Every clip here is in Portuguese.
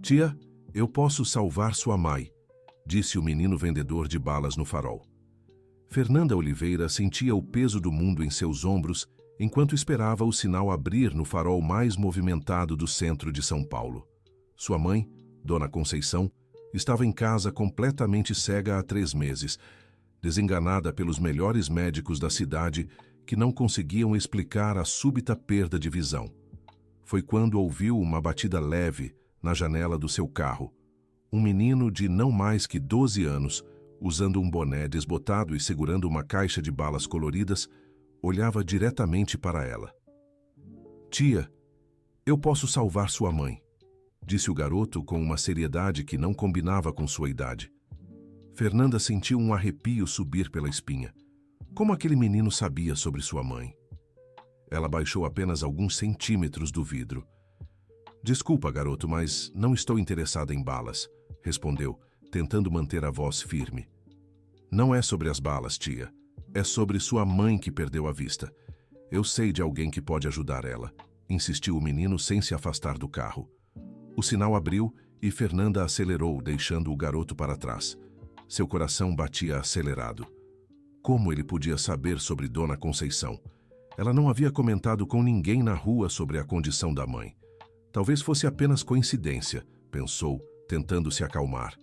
Tia, eu posso salvar sua mãe, disse o menino vendedor de balas no farol. Fernanda Oliveira sentia o peso do mundo em seus ombros enquanto esperava o sinal abrir no farol mais movimentado do centro de São Paulo. Sua mãe, Dona Conceição, estava em casa completamente cega há 3 meses, desenganada pelos melhores médicos da cidade que não conseguiam explicar a súbita perda de visão. Foi quando ouviu uma batida leve na janela do seu carro. Um menino de não mais que 12 anos, usando um boné desbotado e segurando uma caixa de balas coloridas, olhava diretamente para ela. Tia, eu posso salvar sua mãe, disse o garoto com uma seriedade que não combinava com sua idade. Fernanda sentiu um arrepio subir pela espinha. Como aquele menino sabia sobre sua mãe? Ela baixou apenas alguns centímetros do vidro. Desculpa, garoto, mas não estou interessada em balas, respondeu, tentando manter a voz firme. Não é sobre as balas, tia. É sobre sua mãe que perdeu a vista. Eu sei de alguém que pode ajudar ela, insistiu o menino sem se afastar do carro. O sinal abriu e Fernanda acelerou, deixando o garoto para trás. Seu coração batia acelerado. Como ele podia saber sobre Dona Conceição? Ela não havia comentado com ninguém na rua sobre a condição da mãe. Talvez fosse apenas coincidência, pensou, tentando se acalmar.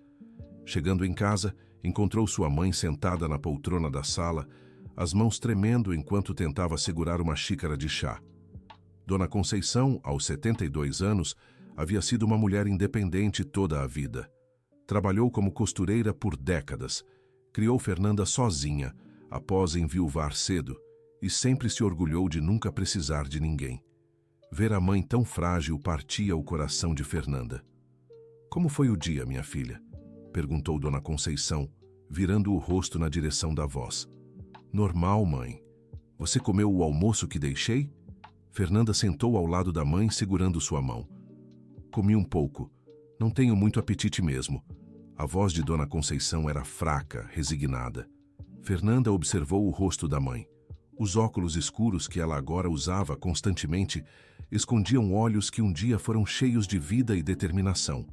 Chegando em casa, encontrou sua mãe sentada na poltrona da sala, as mãos tremendo enquanto tentava segurar uma xícara de chá. Dona Conceição, aos 72 anos, havia sido uma mulher independente toda a vida. Trabalhou como costureira por décadas. Criou Fernanda sozinha, após enviuvar cedo, e sempre se orgulhou de nunca precisar de ninguém. Ver a mãe tão frágil partia o coração de Fernanda. Como foi o dia, minha filha? Perguntou Dona Conceição, virando o rosto na direção da voz. Normal, mãe. Você comeu o almoço que deixei? Fernanda sentou ao lado da mãe, segurando sua mão. Comi um pouco. Não tenho muito apetite mesmo. A voz de Dona Conceição era fraca, resignada. Fernanda observou o rosto da mãe. Os óculos escuros que ela agora usava constantemente escondiam olhos que um dia foram cheios de vida e determinação.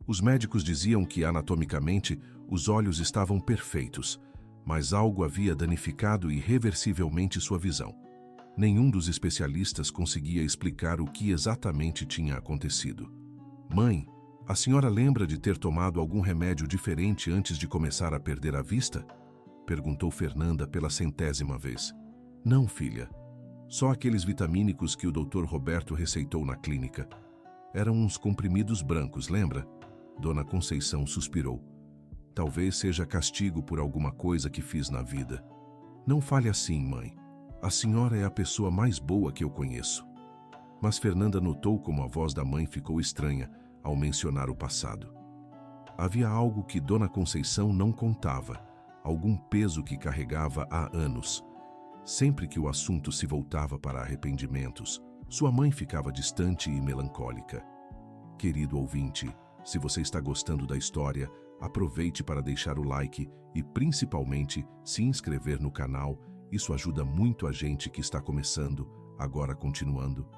Os médicos diziam que, anatomicamente, os olhos estavam perfeitos, mas algo havia danificado irreversivelmente sua visão. Nenhum dos especialistas conseguia explicar o que exatamente tinha acontecido. Mãe, a senhora lembra de ter tomado algum remédio diferente antes de começar a perder a vista? Perguntou Fernanda pela 100ª vez. Não, filha. Só aqueles vitamínicos que o Dr. Roberto receitou na clínica. Eram uns comprimidos brancos, lembra? Dona Conceição suspirou. Talvez seja castigo por alguma coisa que fiz na vida. Não fale assim, mãe. A senhora é a pessoa mais boa que eu conheço. Mas Fernanda notou como a voz da mãe ficou estranha ao mencionar o passado. Havia algo que Dona Conceição não contava, algum peso que carregava há anos. Sempre que o assunto se voltava para arrependimentos, sua mãe ficava distante e melancólica. Querido ouvinte, se você está gostando da história, aproveite para deixar o like e, principalmente, se inscrever no canal. Isso ajuda muito a gente que está começando, agora continuando.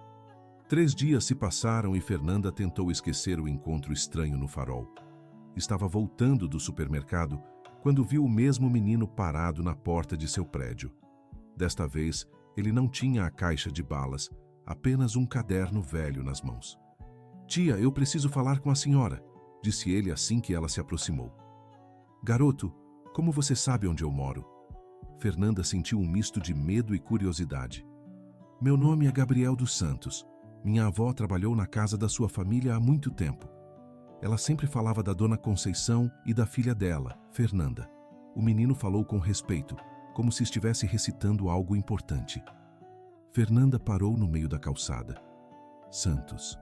3 dias se passaram e Fernanda tentou esquecer o encontro estranho no farol. Estava voltando do supermercado quando viu o mesmo menino parado na porta de seu prédio. Desta vez, ele não tinha a caixa de balas, apenas um caderno velho nas mãos. Tia, eu preciso falar com a senhora, disse ele assim que ela se aproximou. Garoto, como você sabe onde eu moro? Fernanda sentiu um misto de medo e curiosidade. Meu nome é Gabriel dos Santos. Minha avó trabalhou na casa da sua família há muito tempo. Ela sempre falava da Dona Conceição e da filha dela, Fernanda. O menino falou com respeito, como se estivesse recitando algo importante. Fernanda parou no meio da calçada. Santos.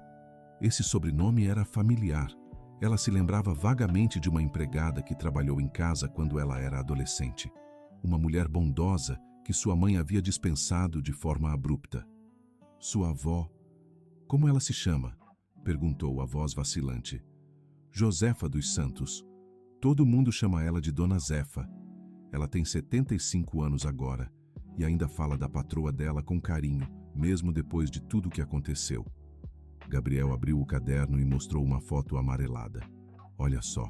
Esse sobrenome era familiar. Ela se lembrava vagamente de uma empregada que trabalhou em casa quando ela era adolescente. Uma mulher bondosa que sua mãe havia dispensado de forma abrupta. Sua avó... Como ela se chama? Perguntou a voz vacilante. Josefa dos Santos. Todo mundo chama ela de Dona Zefa. Ela tem 75 anos agora e ainda fala da patroa dela com carinho, mesmo depois de tudo o que aconteceu. Gabriel abriu o caderno e mostrou uma foto amarelada. Olha só,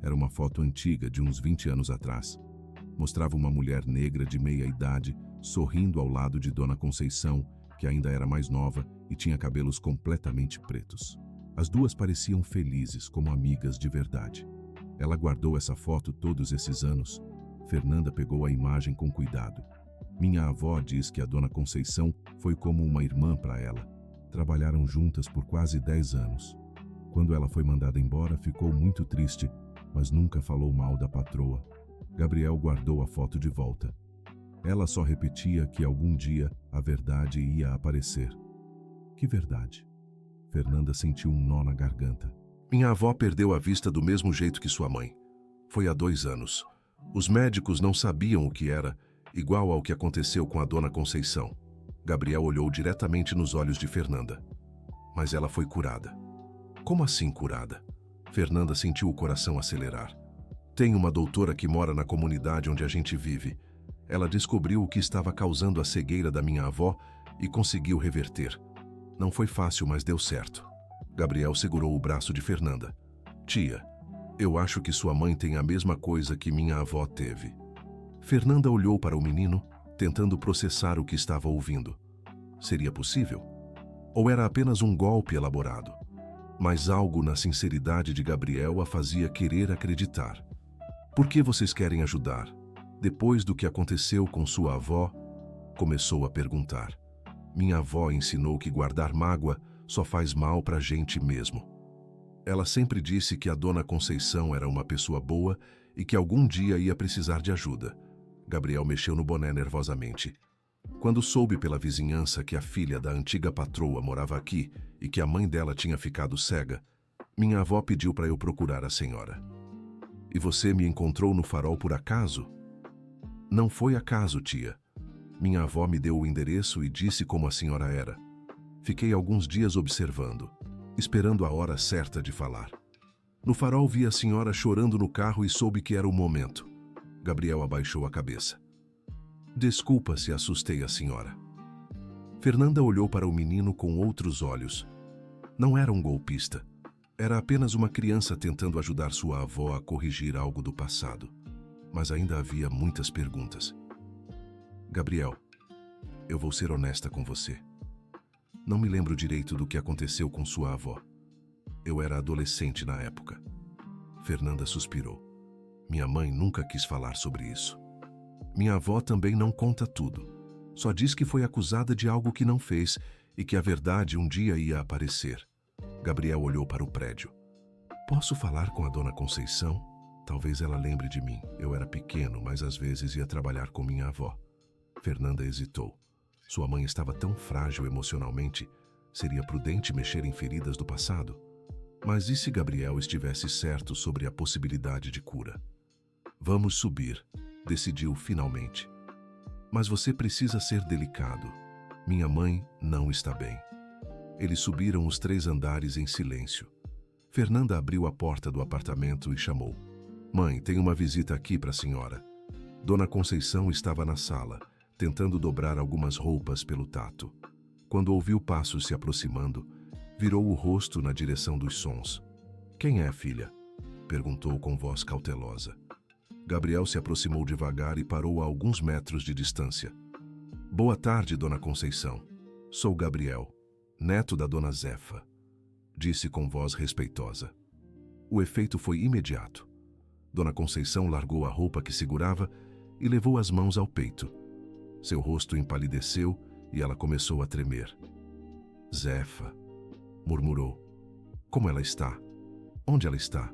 era uma foto antiga de uns 20 anos atrás. Mostrava uma mulher negra de meia idade, sorrindo ao lado de Dona Conceição, que ainda era mais nova e tinha cabelos completamente pretos. As duas pareciam felizes, como amigas de verdade. Ela guardou essa foto todos esses anos. Fernanda pegou a imagem com cuidado. Minha avó diz que a Dona Conceição foi como uma irmã para ela. Trabalharam juntas por quase 10 anos. Quando ela foi mandada embora, ficou muito triste, mas nunca falou mal da patroa. Gabriel guardou a foto de volta. Ela só repetia que algum dia a verdade ia aparecer. Que verdade? Fernanda sentiu um nó na garganta. Minha avó perdeu a vista do mesmo jeito que sua mãe. Foi há 2 anos. Os médicos não sabiam o que era, igual ao que aconteceu com a Dona Conceição. Gabriel olhou diretamente nos olhos de Fernanda. Mas ela foi curada. Como assim curada? Fernanda sentiu o coração acelerar. Tem uma doutora que mora na comunidade onde a gente vive. Ela descobriu o que estava causando a cegueira da minha avó e conseguiu reverter. Não foi fácil, mas deu certo. Gabriel segurou o braço de Fernanda. Tia, eu acho que sua mãe tem a mesma coisa que minha avó teve. Fernanda olhou para o menino, tentando processar o que estava ouvindo. Seria possível? Ou era apenas um golpe elaborado? Mas algo na sinceridade de Gabriel a fazia querer acreditar. Por que vocês querem ajudar? Depois do que aconteceu com sua avó, começou a perguntar. Minha avó ensinou que guardar mágoa só faz mal pra gente mesmo. Ela sempre disse que a Dona Conceição era uma pessoa boa e que algum dia ia precisar de ajuda. Gabriel mexeu no boné nervosamente. Quando soube pela vizinhança que a filha da antiga patroa morava aqui e que a mãe dela tinha ficado cega, minha avó pediu para eu procurar a senhora. E você me encontrou no farol por acaso? Não foi acaso, tia. Minha avó me deu o endereço e disse como a senhora era. Fiquei alguns dias observando, esperando a hora certa de falar. No farol vi a senhora chorando no carro e soube que era o momento. Gabriel abaixou a cabeça. Desculpa se assustei a senhora. Fernanda olhou para o menino com outros olhos. Não era um golpista. Era apenas uma criança tentando ajudar sua avó a corrigir algo do passado. Mas ainda havia muitas perguntas. Gabriel, eu vou ser honesta com você. Não me lembro direito do que aconteceu com sua avó. Eu era adolescente na época. Fernanda suspirou. Minha mãe nunca quis falar sobre isso. Minha avó também não conta tudo. Só diz que foi acusada de algo que não fez e que a verdade um dia ia aparecer. Gabriel olhou para o prédio. Posso falar com a Dona Conceição? Talvez ela lembre de mim. Eu era pequeno, mas às vezes ia trabalhar com minha avó. Fernanda hesitou. Sua mãe estava tão frágil emocionalmente, seria prudente mexer em feridas do passado? Mas e se Gabriel estivesse certo sobre a possibilidade de cura? Vamos subir, decidiu finalmente. Mas você precisa ser delicado. Minha mãe não está bem. Eles subiram os 3 andares em silêncio. Fernanda abriu a porta do apartamento e chamou. Mãe, tem uma visita aqui para a senhora. Dona Conceição estava na sala, tentando dobrar algumas roupas pelo tato. Quando ouviu passos se aproximando, virou o rosto na direção dos sons. Quem é, filha? Perguntou com voz cautelosa. Gabriel se aproximou devagar e parou a alguns metros de distância. Boa tarde, Dona Conceição. Sou Gabriel, neto da Dona Zefa, disse com voz respeitosa. O efeito foi imediato. Dona Conceição largou a roupa que segurava e levou as mãos ao peito. Seu rosto empalideceu e ela começou a tremer. Zefa, murmurou. Como ela está? Onde ela está?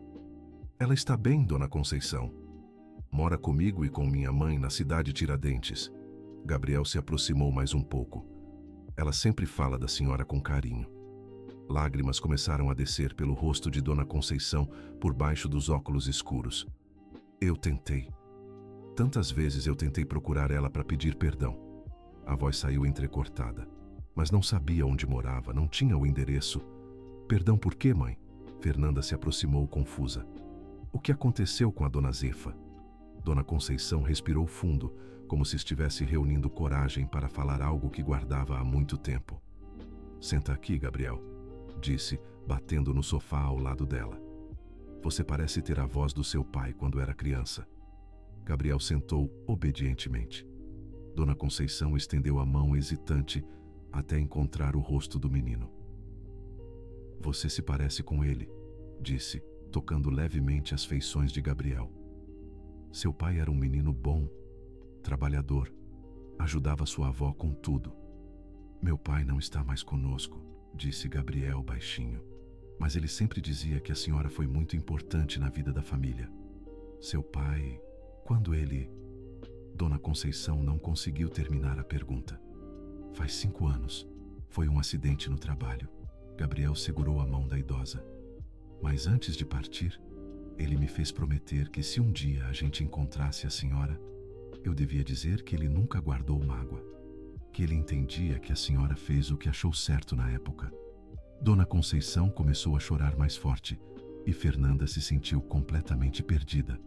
Ela está bem, Dona Conceição. Mora comigo e com minha mãe na cidade Tiradentes. Gabriel se aproximou mais um pouco. Ela sempre fala da senhora com carinho. Lágrimas começaram a descer pelo rosto de Dona Conceição por baixo dos óculos escuros. Eu tentei. Tantas vezes eu tentei procurar ela para pedir perdão. A voz saiu entrecortada. Mas não sabia onde morava, não tinha o endereço. Perdão por quê, mãe? Fernanda se aproximou confusa. O que aconteceu com a Dona Zefa? Dona Conceição respirou fundo, como se estivesse reunindo coragem para falar algo que guardava há muito tempo. Senta aqui, Gabriel. disse, batendo no sofá ao lado dela. Você parece ter a voz do seu pai quando era criança. Gabriel sentou obedientemente. Dona Conceição estendeu a mão hesitante até encontrar o rosto do menino. Você se parece com ele, disse, tocando levemente as feições de Gabriel. Seu pai era um menino bom, trabalhador, ajudava sua avó com tudo. Meu pai não está mais conosco, disse Gabriel baixinho, mas ele sempre dizia que a senhora foi muito importante na vida da família. Seu pai, quando ele... Dona Conceição não conseguiu terminar a pergunta. Faz 5 anos. Foi um acidente no trabalho. Gabriel segurou a mão da idosa. Mas antes de partir, ele me fez prometer que se um dia a gente encontrasse a senhora, eu devia dizer que ele nunca guardou mágoa, que ele entendia que a senhora fez o que achou certo na época. Dona Conceição começou a chorar mais forte e Fernanda se sentiu completamente perdida.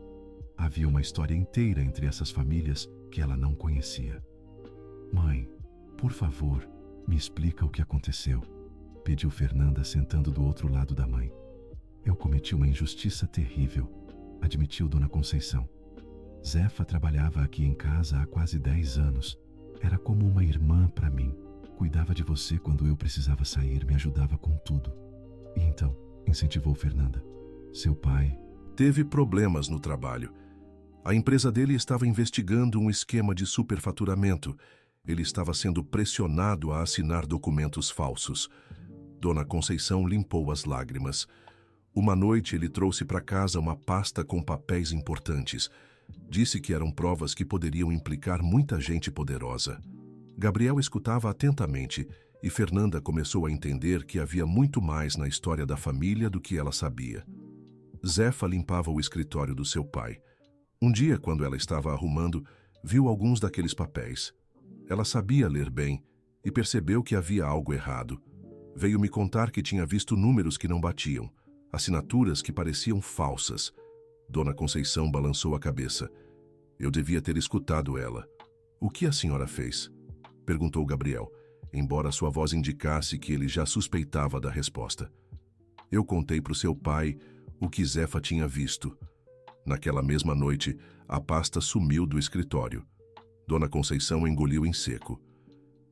Havia uma história inteira entre essas famílias que ela não conhecia. Mãe, por favor, me explica o que aconteceu, pediu Fernanda sentando do outro lado da mãe. Eu cometi uma injustiça terrível, admitiu Dona Conceição. Zefa trabalhava aqui em casa há quase 10 anos. Era como uma irmã para mim. Cuidava de você quando eu precisava sair, me ajudava com tudo. E então, incentivou Fernanda. Seu pai... Teve problemas no trabalho. A empresa dele estava investigando um esquema de superfaturamento. Ele estava sendo pressionado a assinar documentos falsos. Dona Conceição limpou as lágrimas. Uma noite ele trouxe para casa uma pasta com papéis importantes. Disse que eram provas que poderiam implicar muita gente poderosa. Gabriel escutava atentamente e Fernanda começou a entender que havia muito mais na história da família do que ela sabia. Zefa limpava o escritório do seu pai. Um dia, quando ela estava arrumando, viu alguns daqueles papéis. Ela sabia ler bem e percebeu que havia algo errado. Veio me contar que tinha visto números que não batiam, assinaturas que pareciam falsas. Dona Conceição balançou a cabeça. Eu devia ter escutado ela. O que a senhora fez? Perguntou Gabriel, embora sua voz indicasse que ele já suspeitava da resposta. Eu contei para o seu pai o que Zefa tinha visto. Naquela mesma noite, a pasta sumiu do escritório. Dona Conceição engoliu em seco.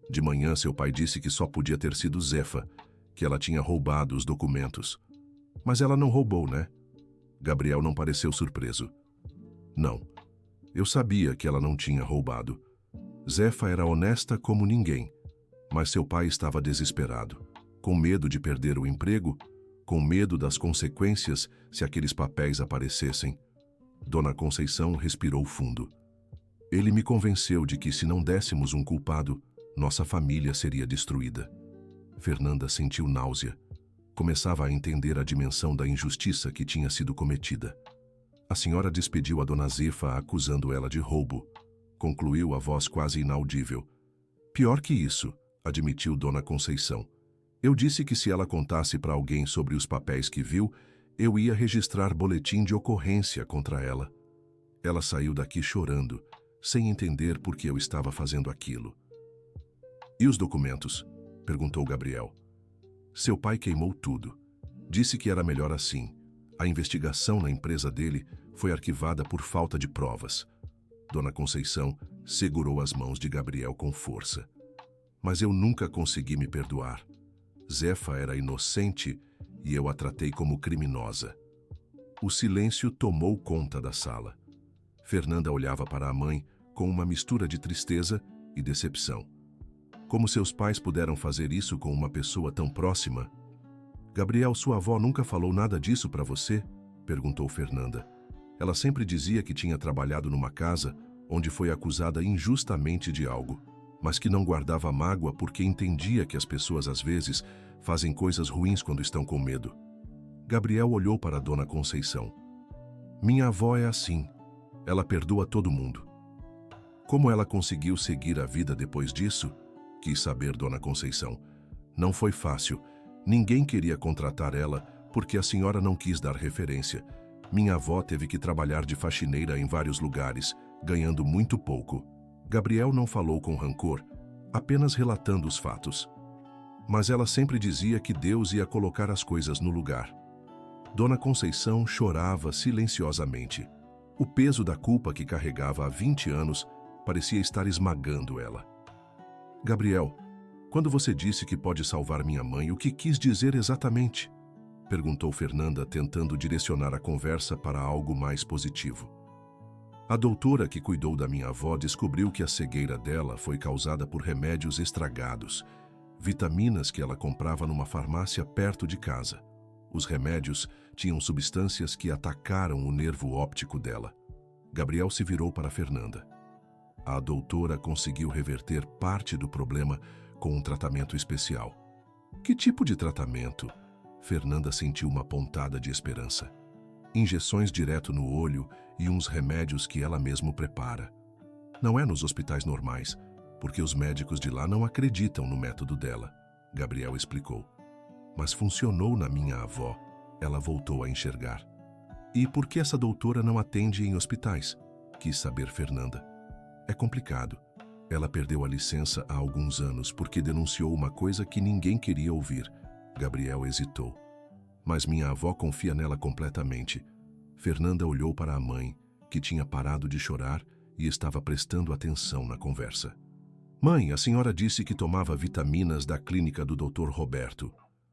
De manhã, seu pai disse que só podia ter sido Zefa, que ela tinha roubado os documentos. Mas ela não roubou, né? Gabriel não pareceu surpreso. Não. Eu sabia que ela não tinha roubado. Zefa era honesta como ninguém, mas seu pai estava desesperado, com medo de perder o emprego, com medo das consequências se aqueles papéis aparecessem. Dona Conceição respirou fundo. Ele me convenceu de que se não dessemos um culpado, nossa família seria destruída. Fernanda sentiu náusea. Começava a entender a dimensão da injustiça que tinha sido cometida. A senhora despediu a dona Zefa acusando ela de roubo. Concluiu a voz quase inaudível. Pior que isso, admitiu Dona Conceição. Eu disse que se ela contasse para alguém sobre os papéis que viu, eu ia registrar boletim de ocorrência contra ela. Ela saiu daqui chorando, sem entender por que eu estava fazendo aquilo. E os documentos? Perguntou Gabriel. Seu pai queimou tudo. Disse que era melhor assim. A investigação na empresa dele foi arquivada por falta de provas. Dona Conceição segurou as mãos de Gabriel com força. Mas eu nunca consegui me perdoar. Zefa era inocente e eu a tratei como criminosa. O silêncio tomou conta da sala. Fernanda olhava para a mãe com uma mistura de tristeza e decepção. Como seus pais puderam fazer isso com uma pessoa tão próxima? Gabriel, sua avó nunca falou nada disso para você? Perguntou Fernanda. Ela sempre dizia que tinha trabalhado numa casa onde foi acusada injustamente de algo, mas que não guardava mágoa porque entendia que as pessoas às vezes fazem coisas ruins quando estão com medo. Gabriel olhou para Dona Conceição. Minha avó é assim. Ela perdoa todo mundo. Como ela conseguiu seguir a vida depois disso? Quis saber Dona Conceição. Não foi fácil. Ninguém queria contratar ela porque a senhora não quis dar referência. Minha avó teve que trabalhar de faxineira em vários lugares, ganhando muito pouco. Gabriel não falou com rancor, apenas relatando os fatos. Mas ela sempre dizia que Deus ia colocar as coisas no lugar. Dona Conceição chorava silenciosamente. O peso da culpa que carregava há 20 anos parecia estar esmagando ela. Gabriel, quando você disse que pode salvar minha mãe, o que quis dizer exatamente? Perguntou Fernanda, tentando direcionar a conversa para algo mais positivo. A doutora que cuidou da minha avó descobriu que a cegueira dela foi causada por remédios estragados, vitaminas que ela comprava numa farmácia perto de casa. Os remédios tinham substâncias que atacaram o nervo óptico dela. Gabriel se virou para Fernanda. A doutora conseguiu reverter parte do problema com um tratamento especial. Que tipo de tratamento? Fernanda sentiu uma pontada de esperança. Injeções direto no olho e uns remédios que ela mesma prepara. Não é nos hospitais normais, porque os médicos de lá não acreditam no método dela, Gabriel explicou. Mas funcionou na minha avó, ela voltou a enxergar. E por que essa doutora não atende em hospitais? Quis saber Fernanda. É complicado. Ela perdeu a licença há alguns anos porque denunciou uma coisa que ninguém queria ouvir. Gabriel hesitou. Mas minha avó confia nela completamente. Fernanda olhou para a mãe, que tinha parado de chorar e estava prestando atenção na conversa. Mãe, a senhora disse que tomava vitaminas da clínica do Dr. Roberto.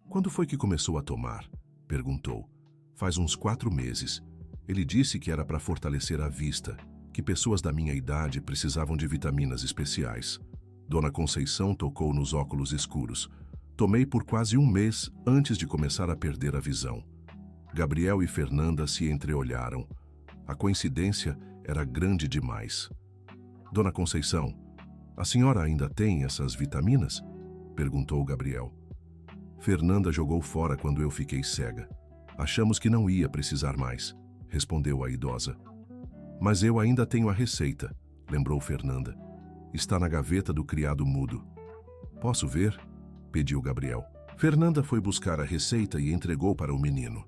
Quando foi que começou a tomar? Perguntou. Faz uns 4 meses. Ele disse que era para fortalecer a vista, que pessoas da minha idade precisavam de vitaminas especiais. Dona Conceição tocou nos óculos escuros. Tomei por quase 1 mês antes de começar a perder a visão. Gabriel e Fernanda se entreolharam. A coincidência era grande demais. Dona Conceição, a senhora ainda tem essas vitaminas? Perguntou Gabriel. Fernanda jogou fora quando eu fiquei cega. Achamos que não ia precisar mais, respondeu a idosa. Mas eu ainda tenho a receita, lembrou Fernanda. Está na gaveta do criado mudo. Posso ver? Pediu Gabriel. Fernanda foi buscar a receita e entregou para o menino.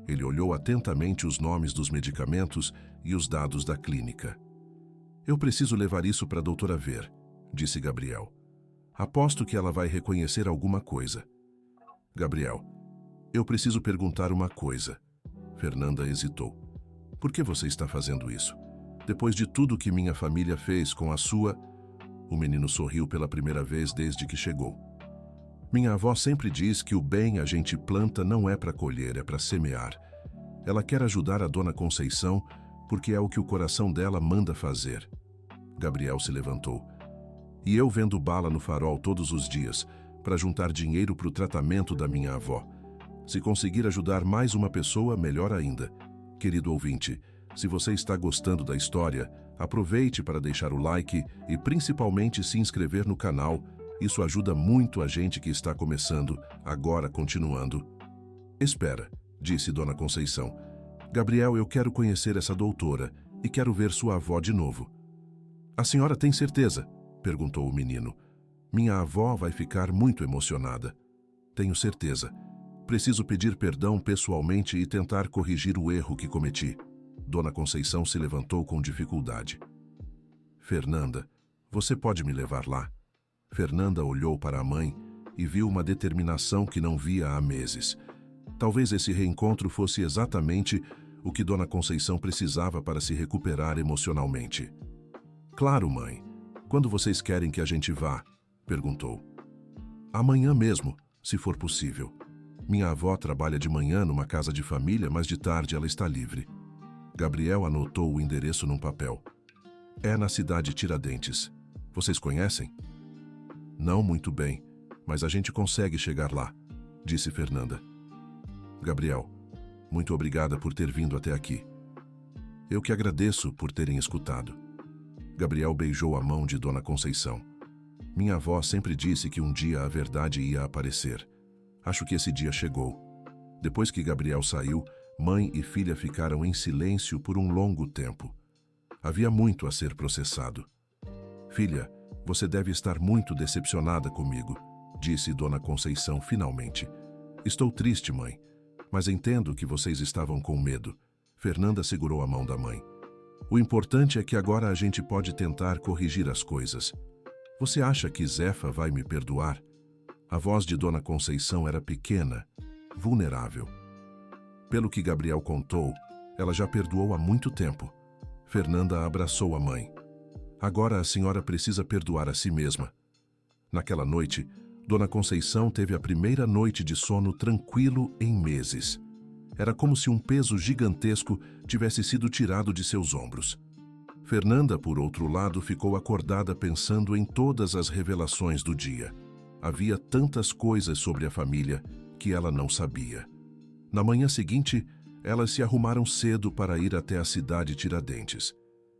Ele olhou atentamente os nomes dos medicamentos e os dados da clínica. Eu preciso levar isso para a doutora ver, disse Gabriel. Aposto que ela vai reconhecer alguma coisa. Gabriel, eu preciso perguntar uma coisa. Fernanda hesitou. Por que você está fazendo isso? Depois de tudo que minha família fez com a sua... O menino sorriu pela primeira vez desde que chegou. Minha avó sempre diz que o bem a gente planta não é para colher, é para semear. Ela quer ajudar a Dona Conceição porque é o que o coração dela manda fazer. Gabriel se levantou. E eu vendo bala no farol todos os dias para juntar dinheiro para o tratamento da minha avó. Se conseguir ajudar mais uma pessoa, melhor ainda. Querido ouvinte, se você está gostando da história, aproveite para deixar o like e principalmente se inscrever no canal. Isso ajuda muito a gente que está começando, agora continuando. Espera, disse Dona Conceição. Gabriel, eu quero conhecer essa doutora e quero ver sua avó de novo. A senhora tem certeza? Perguntou o menino. Minha avó vai ficar muito emocionada. Tenho certeza. Preciso pedir perdão pessoalmente e tentar corrigir o erro que cometi. Dona Conceição se levantou com dificuldade. Fernanda, você pode me levar lá? Fernanda olhou para a mãe e viu uma determinação que não via há meses. Talvez esse reencontro fosse exatamente o que Dona Conceição precisava para se recuperar emocionalmente. Claro, mãe. Quando vocês querem que a gente vá? Perguntou. Amanhã mesmo, se for possível. Minha avó trabalha de manhã numa casa de família, mas de tarde ela está livre. Gabriel anotou o endereço num papel. É na cidade Tiradentes. Vocês conhecem? Não muito bem, mas a gente consegue chegar lá, disse Fernanda. Gabriel, muito obrigada por ter vindo até aqui. Eu que agradeço por terem escutado. Gabriel beijou a mão de Dona Conceição. Minha avó sempre disse que um dia a verdade ia aparecer. Acho que esse dia chegou. Depois que Gabriel saiu, mãe e filha ficaram em silêncio por um longo tempo. Havia muito a ser processado. Filha, você deve estar muito decepcionada comigo, disse Dona Conceição finalmente. Estou triste, mãe, mas entendo que vocês estavam com medo. Fernanda segurou a mão da mãe. O importante é que agora a gente pode tentar corrigir as coisas. Você acha que Zefa vai me perdoar? A voz de Dona Conceição era pequena, vulnerável. Pelo que Gabriel contou, ela já perdoou há muito tempo. Fernanda abraçou a mãe. Agora a senhora precisa perdoar a si mesma. Naquela noite, Dona Conceição teve a primeira noite de sono tranquilo em meses. Era como se um peso gigantesco tivesse sido tirado de seus ombros. Fernanda, por outro lado, ficou acordada pensando em todas as revelações do dia. Havia tantas coisas sobre a família que ela não sabia. Na manhã seguinte, elas se arrumaram cedo para ir até a cidade Tiradentes.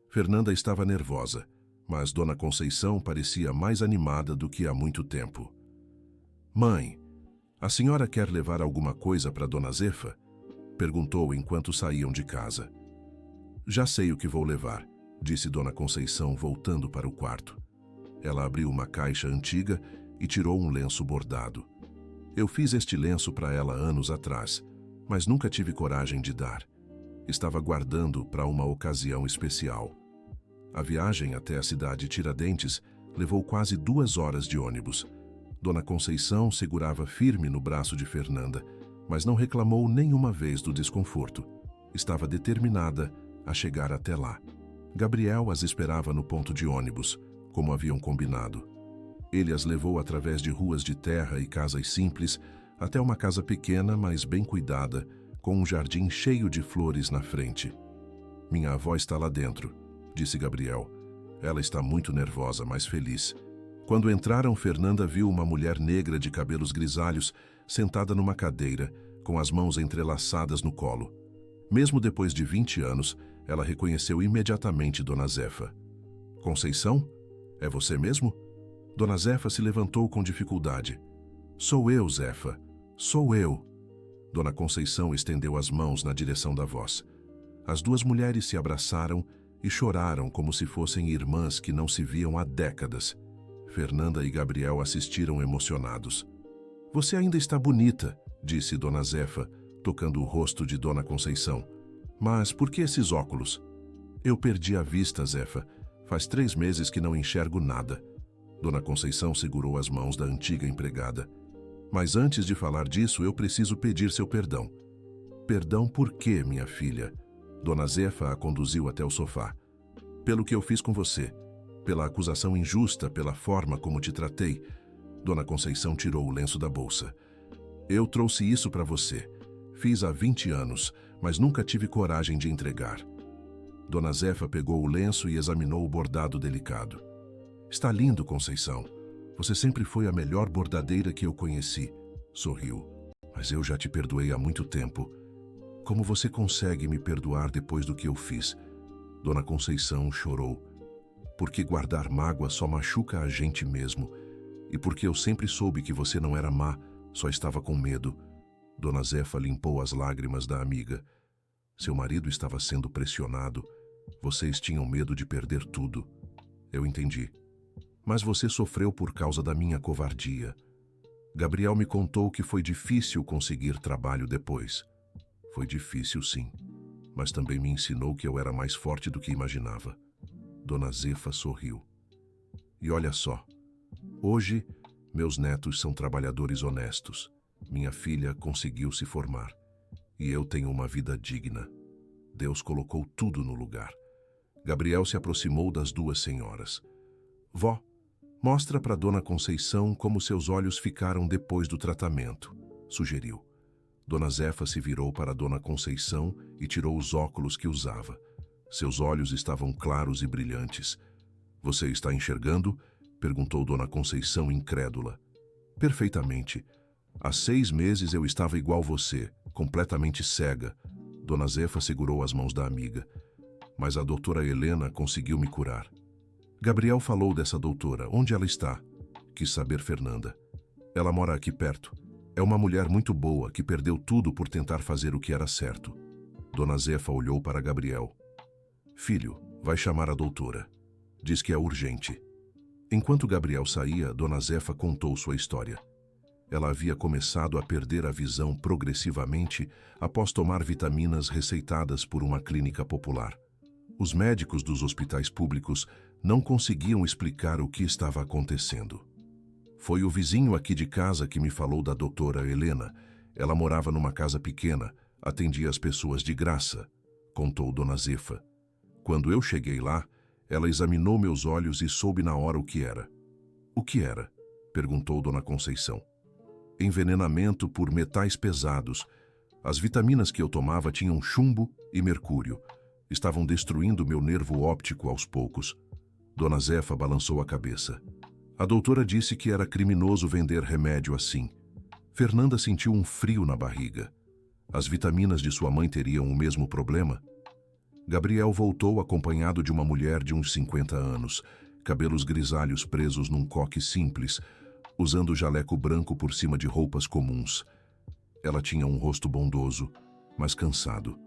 Fernanda estava nervosa, mas Dona Conceição parecia mais animada do que há muito tempo. "Mãe, a senhora quer levar alguma coisa para Dona Zefa?" perguntou enquanto saíam de casa. "Já sei o que vou levar", disse Dona Conceição, voltando para o quarto. Ela abriu uma caixa antiga e tirou um lenço bordado. "Eu fiz este lenço para ela anos atrás, mas nunca tive coragem de dar. Estava guardando para uma ocasião especial." A viagem até a cidade Tiradentes levou quase 2 horas de ônibus. Dona Conceição segurava firme no braço de Fernanda, mas não reclamou nenhuma vez do desconforto. Estava determinada a chegar até lá. Gabriel as esperava no ponto de ônibus, como haviam combinado. Ele as levou através de ruas de terra e casas simples até uma casa pequena, mas bem cuidada, com um jardim cheio de flores na frente. "Minha avó está lá dentro", disse Gabriel. "Ela está muito nervosa, mas feliz." Quando entraram, Fernanda viu uma mulher negra de cabelos grisalhos sentada numa cadeira, com as mãos entrelaçadas no colo. Mesmo depois de 20 anos, ela reconheceu imediatamente Dona Zefa. "Conceição? É você mesmo?" Dona Zefa se levantou com dificuldade. "Sou eu, Zefa. Sou eu." Dona Conceição estendeu as mãos na direção da voz. As duas mulheres se abraçaram e choraram como se fossem irmãs que não se viam há décadas. Fernanda e Gabriel assistiram emocionados. "Você ainda está bonita", disse Dona Zefa, tocando o rosto de Dona Conceição. "Mas por que esses óculos?" "Eu perdi a vista, Zefa. Faz 3 meses que não enxergo nada." Dona Conceição segurou as mãos da antiga empregada. "Mas antes de falar disso, eu preciso pedir seu perdão." "Perdão por quê, minha filha?" Dona Zefa a conduziu até o sofá. "Pelo que eu fiz com você. Pela acusação injusta, pela forma como te tratei." Dona Conceição tirou o lenço da bolsa. "Eu trouxe isso para você. Fiz há 20 anos, mas nunca tive coragem de entregar." Dona Zefa pegou o lenço e examinou o bordado delicado. "Está lindo, Conceição. Você sempre foi a melhor bordadeira que eu conheci." Sorriu. "Mas eu já te perdoei há muito tempo. Como você consegue me perdoar depois do que eu fiz?" Dona Conceição chorou. "Porque guardar mágoa só machuca a gente mesmo. E porque eu sempre soube que você não era má, só estava com medo." Dona Zefa limpou as lágrimas da amiga. "Seu marido estava sendo pressionado. Vocês tinham medo de perder tudo. Eu entendi. Mas você sofreu por causa da minha covardia. Gabriel me contou que foi difícil conseguir trabalho depois." "Foi difícil, sim. Mas também me ensinou que eu era mais forte do que imaginava." Dona Zefa sorriu. "E olha só. Hoje, meus netos são trabalhadores honestos. Minha filha conseguiu se formar. E eu tenho uma vida digna. Deus colocou tudo no lugar." Gabriel se aproximou das duas senhoras. "Vó, mostra para Dona Conceição como seus olhos ficaram depois do tratamento", sugeriu. Dona Zefa se virou para Dona Conceição e tirou os óculos que usava. Seus olhos estavam claros e brilhantes. "Você está enxergando?" perguntou Dona Conceição incrédula. "Perfeitamente. Há 6 meses eu estava igual você, completamente cega." Dona Zefa segurou as mãos da amiga. "Mas a doutora Helena conseguiu me curar." "Gabriel falou dessa doutora. Onde ela está?" quis saber Fernanda. "Ela mora aqui perto. É uma mulher muito boa que perdeu tudo por tentar fazer o que era certo." Dona Zefa olhou para Gabriel. "Filho, vai chamar a doutora. Diz que é urgente." Enquanto Gabriel saía, Dona Zefa contou sua história. Ela havia começado a perder a visão progressivamente após tomar vitaminas receitadas por uma clínica popular. Os médicos dos hospitais públicos não conseguiam explicar o que estava acontecendo. Foi o vizinho aqui de casa que me falou da doutora Helena. Ela morava numa casa pequena, atendia as pessoas de graça, contou Dona Zefa. Quando eu cheguei lá, ela examinou meus olhos e soube na hora o que era. O que era? Perguntou Dona Conceição. Envenenamento por metais pesados. As vitaminas que eu tomava tinham chumbo e mercúrio. Estavam destruindo meu nervo óptico aos poucos. Dona Zefa balançou a cabeça. A doutora disse que era criminoso vender remédio assim. Fernanda sentiu um frio na barriga. As vitaminas de sua mãe teriam o mesmo problema? Gabriel voltou acompanhado de uma mulher de uns 50 anos, cabelos grisalhos presos num coque simples, usando jaleco branco por cima de roupas comuns. Ela tinha um rosto bondoso, mas cansado.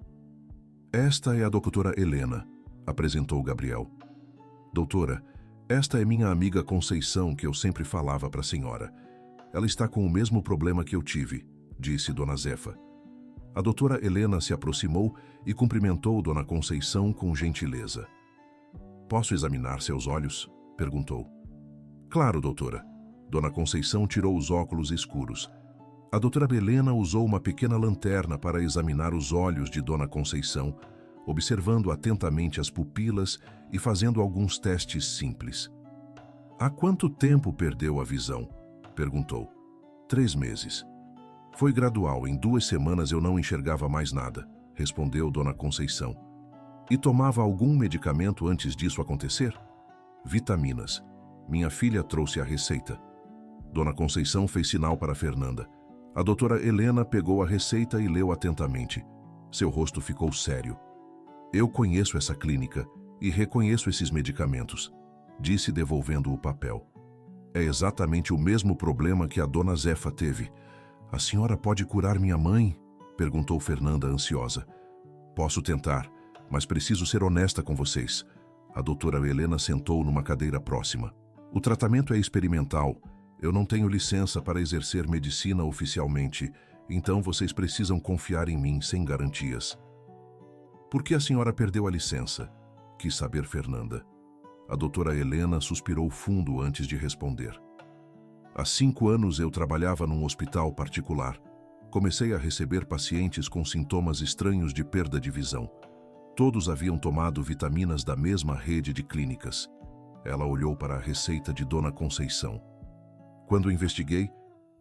Esta é a doutora Helena, apresentou Gabriel. Doutora, esta é minha amiga Conceição, que eu sempre falava para a senhora. Ela está com o mesmo problema que eu tive, disse Dona Zefa. A doutora Helena se aproximou e cumprimentou Dona Conceição com gentileza. Posso examinar seus olhos? Perguntou. Claro, doutora. Dona Conceição tirou os óculos escuros. A doutora Helena usou uma pequena lanterna para examinar os olhos de Dona Conceição, observando atentamente as pupilas e fazendo alguns testes simples. Há quanto tempo perdeu a visão? Perguntou. 3 meses. Foi gradual, em 2 semanas eu não enxergava mais nada, respondeu Dona Conceição. E tomava algum medicamento antes disso acontecer? Vitaminas. Minha filha trouxe a receita. Dona Conceição fez sinal para Fernanda. A doutora Helena pegou a receita e leu atentamente. Seu rosto ficou sério. Eu conheço essa clínica e reconheço esses medicamentos, disse devolvendo o papel. É exatamente o mesmo problema que a dona Zefa teve. A senhora pode curar minha mãe? Perguntou Fernanda ansiosa. Posso tentar, mas preciso ser honesta com vocês. A doutora Helena sentou numa cadeira próxima. O tratamento é experimental. Eu não tenho licença para exercer medicina oficialmente, então vocês precisam confiar em mim sem garantias. Por que a senhora perdeu a licença? Quis saber Fernanda. A doutora Helena suspirou fundo antes de responder. Há 5 anos eu trabalhava num hospital particular. Comecei a receber pacientes com sintomas estranhos de perda de visão. Todos haviam tomado vitaminas da mesma rede de clínicas. Ela olhou para a receita de Dona Conceição. Quando investiguei,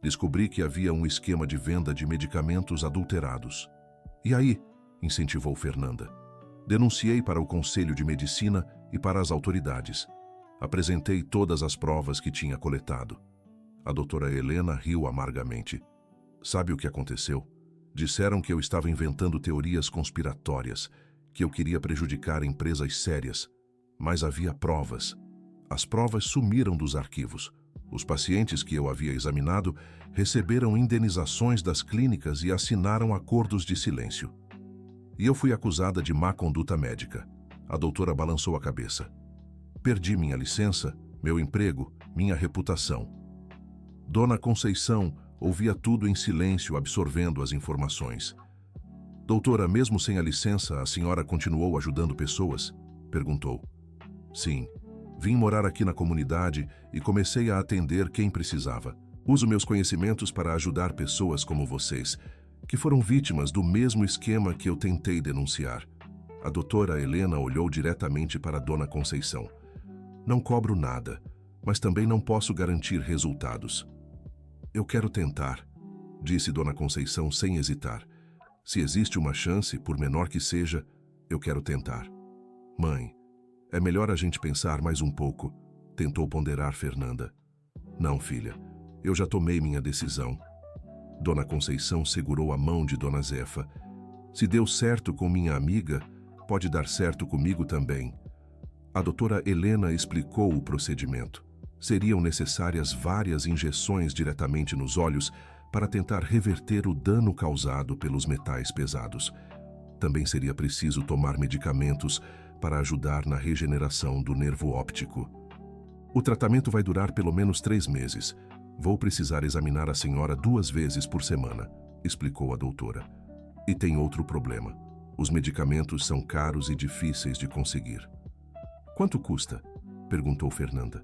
descobri que havia um esquema de venda de medicamentos adulterados. E aí? Incentivou Fernanda. Denunciei para o Conselho de Medicina e para as autoridades. Apresentei todas as provas que tinha coletado. A doutora Helena riu amargamente. Sabe o que aconteceu? Disseram que eu estava inventando teorias conspiratórias, que eu queria prejudicar empresas sérias. Mas havia provas. As provas sumiram dos arquivos. Os pacientes que eu havia examinado receberam indenizações das clínicas e assinaram acordos de silêncio. E eu fui acusada de má conduta médica. A doutora balançou a cabeça. Perdi minha licença, meu emprego, minha reputação. Dona Conceição ouvia tudo em silêncio, absorvendo as informações. Doutora, mesmo sem a licença, a senhora continuou ajudando pessoas? Perguntou. Sim. Vim morar aqui na comunidade e comecei a atender quem precisava. Uso meus conhecimentos para ajudar pessoas como vocês, que foram vítimas do mesmo esquema que eu tentei denunciar. A doutora Helena olhou diretamente para Dona Conceição. Não cobro nada, mas também não posso garantir resultados. Eu quero tentar, disse Dona Conceição sem hesitar. Se existe uma chance, por menor que seja, eu quero tentar. Mãe, é melhor a gente pensar mais um pouco, tentou ponderar Fernanda. Não, filha, eu já tomei minha decisão. Dona Conceição segurou a mão de Dona Zefa. Se deu certo com minha amiga, pode dar certo comigo também. A doutora Helena explicou o procedimento. Seriam necessárias várias injeções diretamente nos olhos para tentar reverter o dano causado pelos metais pesados. Também seria preciso tomar medicamentos para ajudar na regeneração do nervo óptico. O tratamento vai durar pelo menos 3 meses. Vou precisar examinar a senhora 2 vezes por semana, explicou a doutora. E tem outro problema. Os medicamentos são caros e difíceis de conseguir. Quanto custa? Perguntou Fernanda.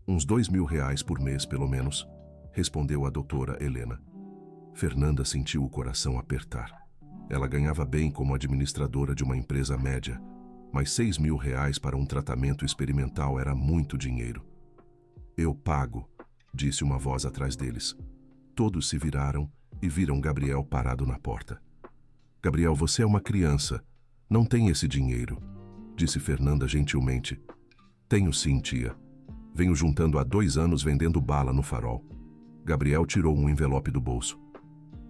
Uns R$ 2.000 por mês, pelo menos, respondeu a doutora Helena. Fernanda sentiu o coração apertar. Ela ganhava bem como administradora de uma empresa média, mas R$ 6.000 para um tratamento experimental era muito dinheiro. Eu pago, disse uma voz atrás deles. Todos se viraram e viram Gabriel parado na porta. Gabriel, você é uma criança. Não tem esse dinheiro, disse Fernanda gentilmente. Tenho sim, tia. Venho juntando há 2 anos vendendo bala no Farol. Gabriel tirou um envelope do bolso.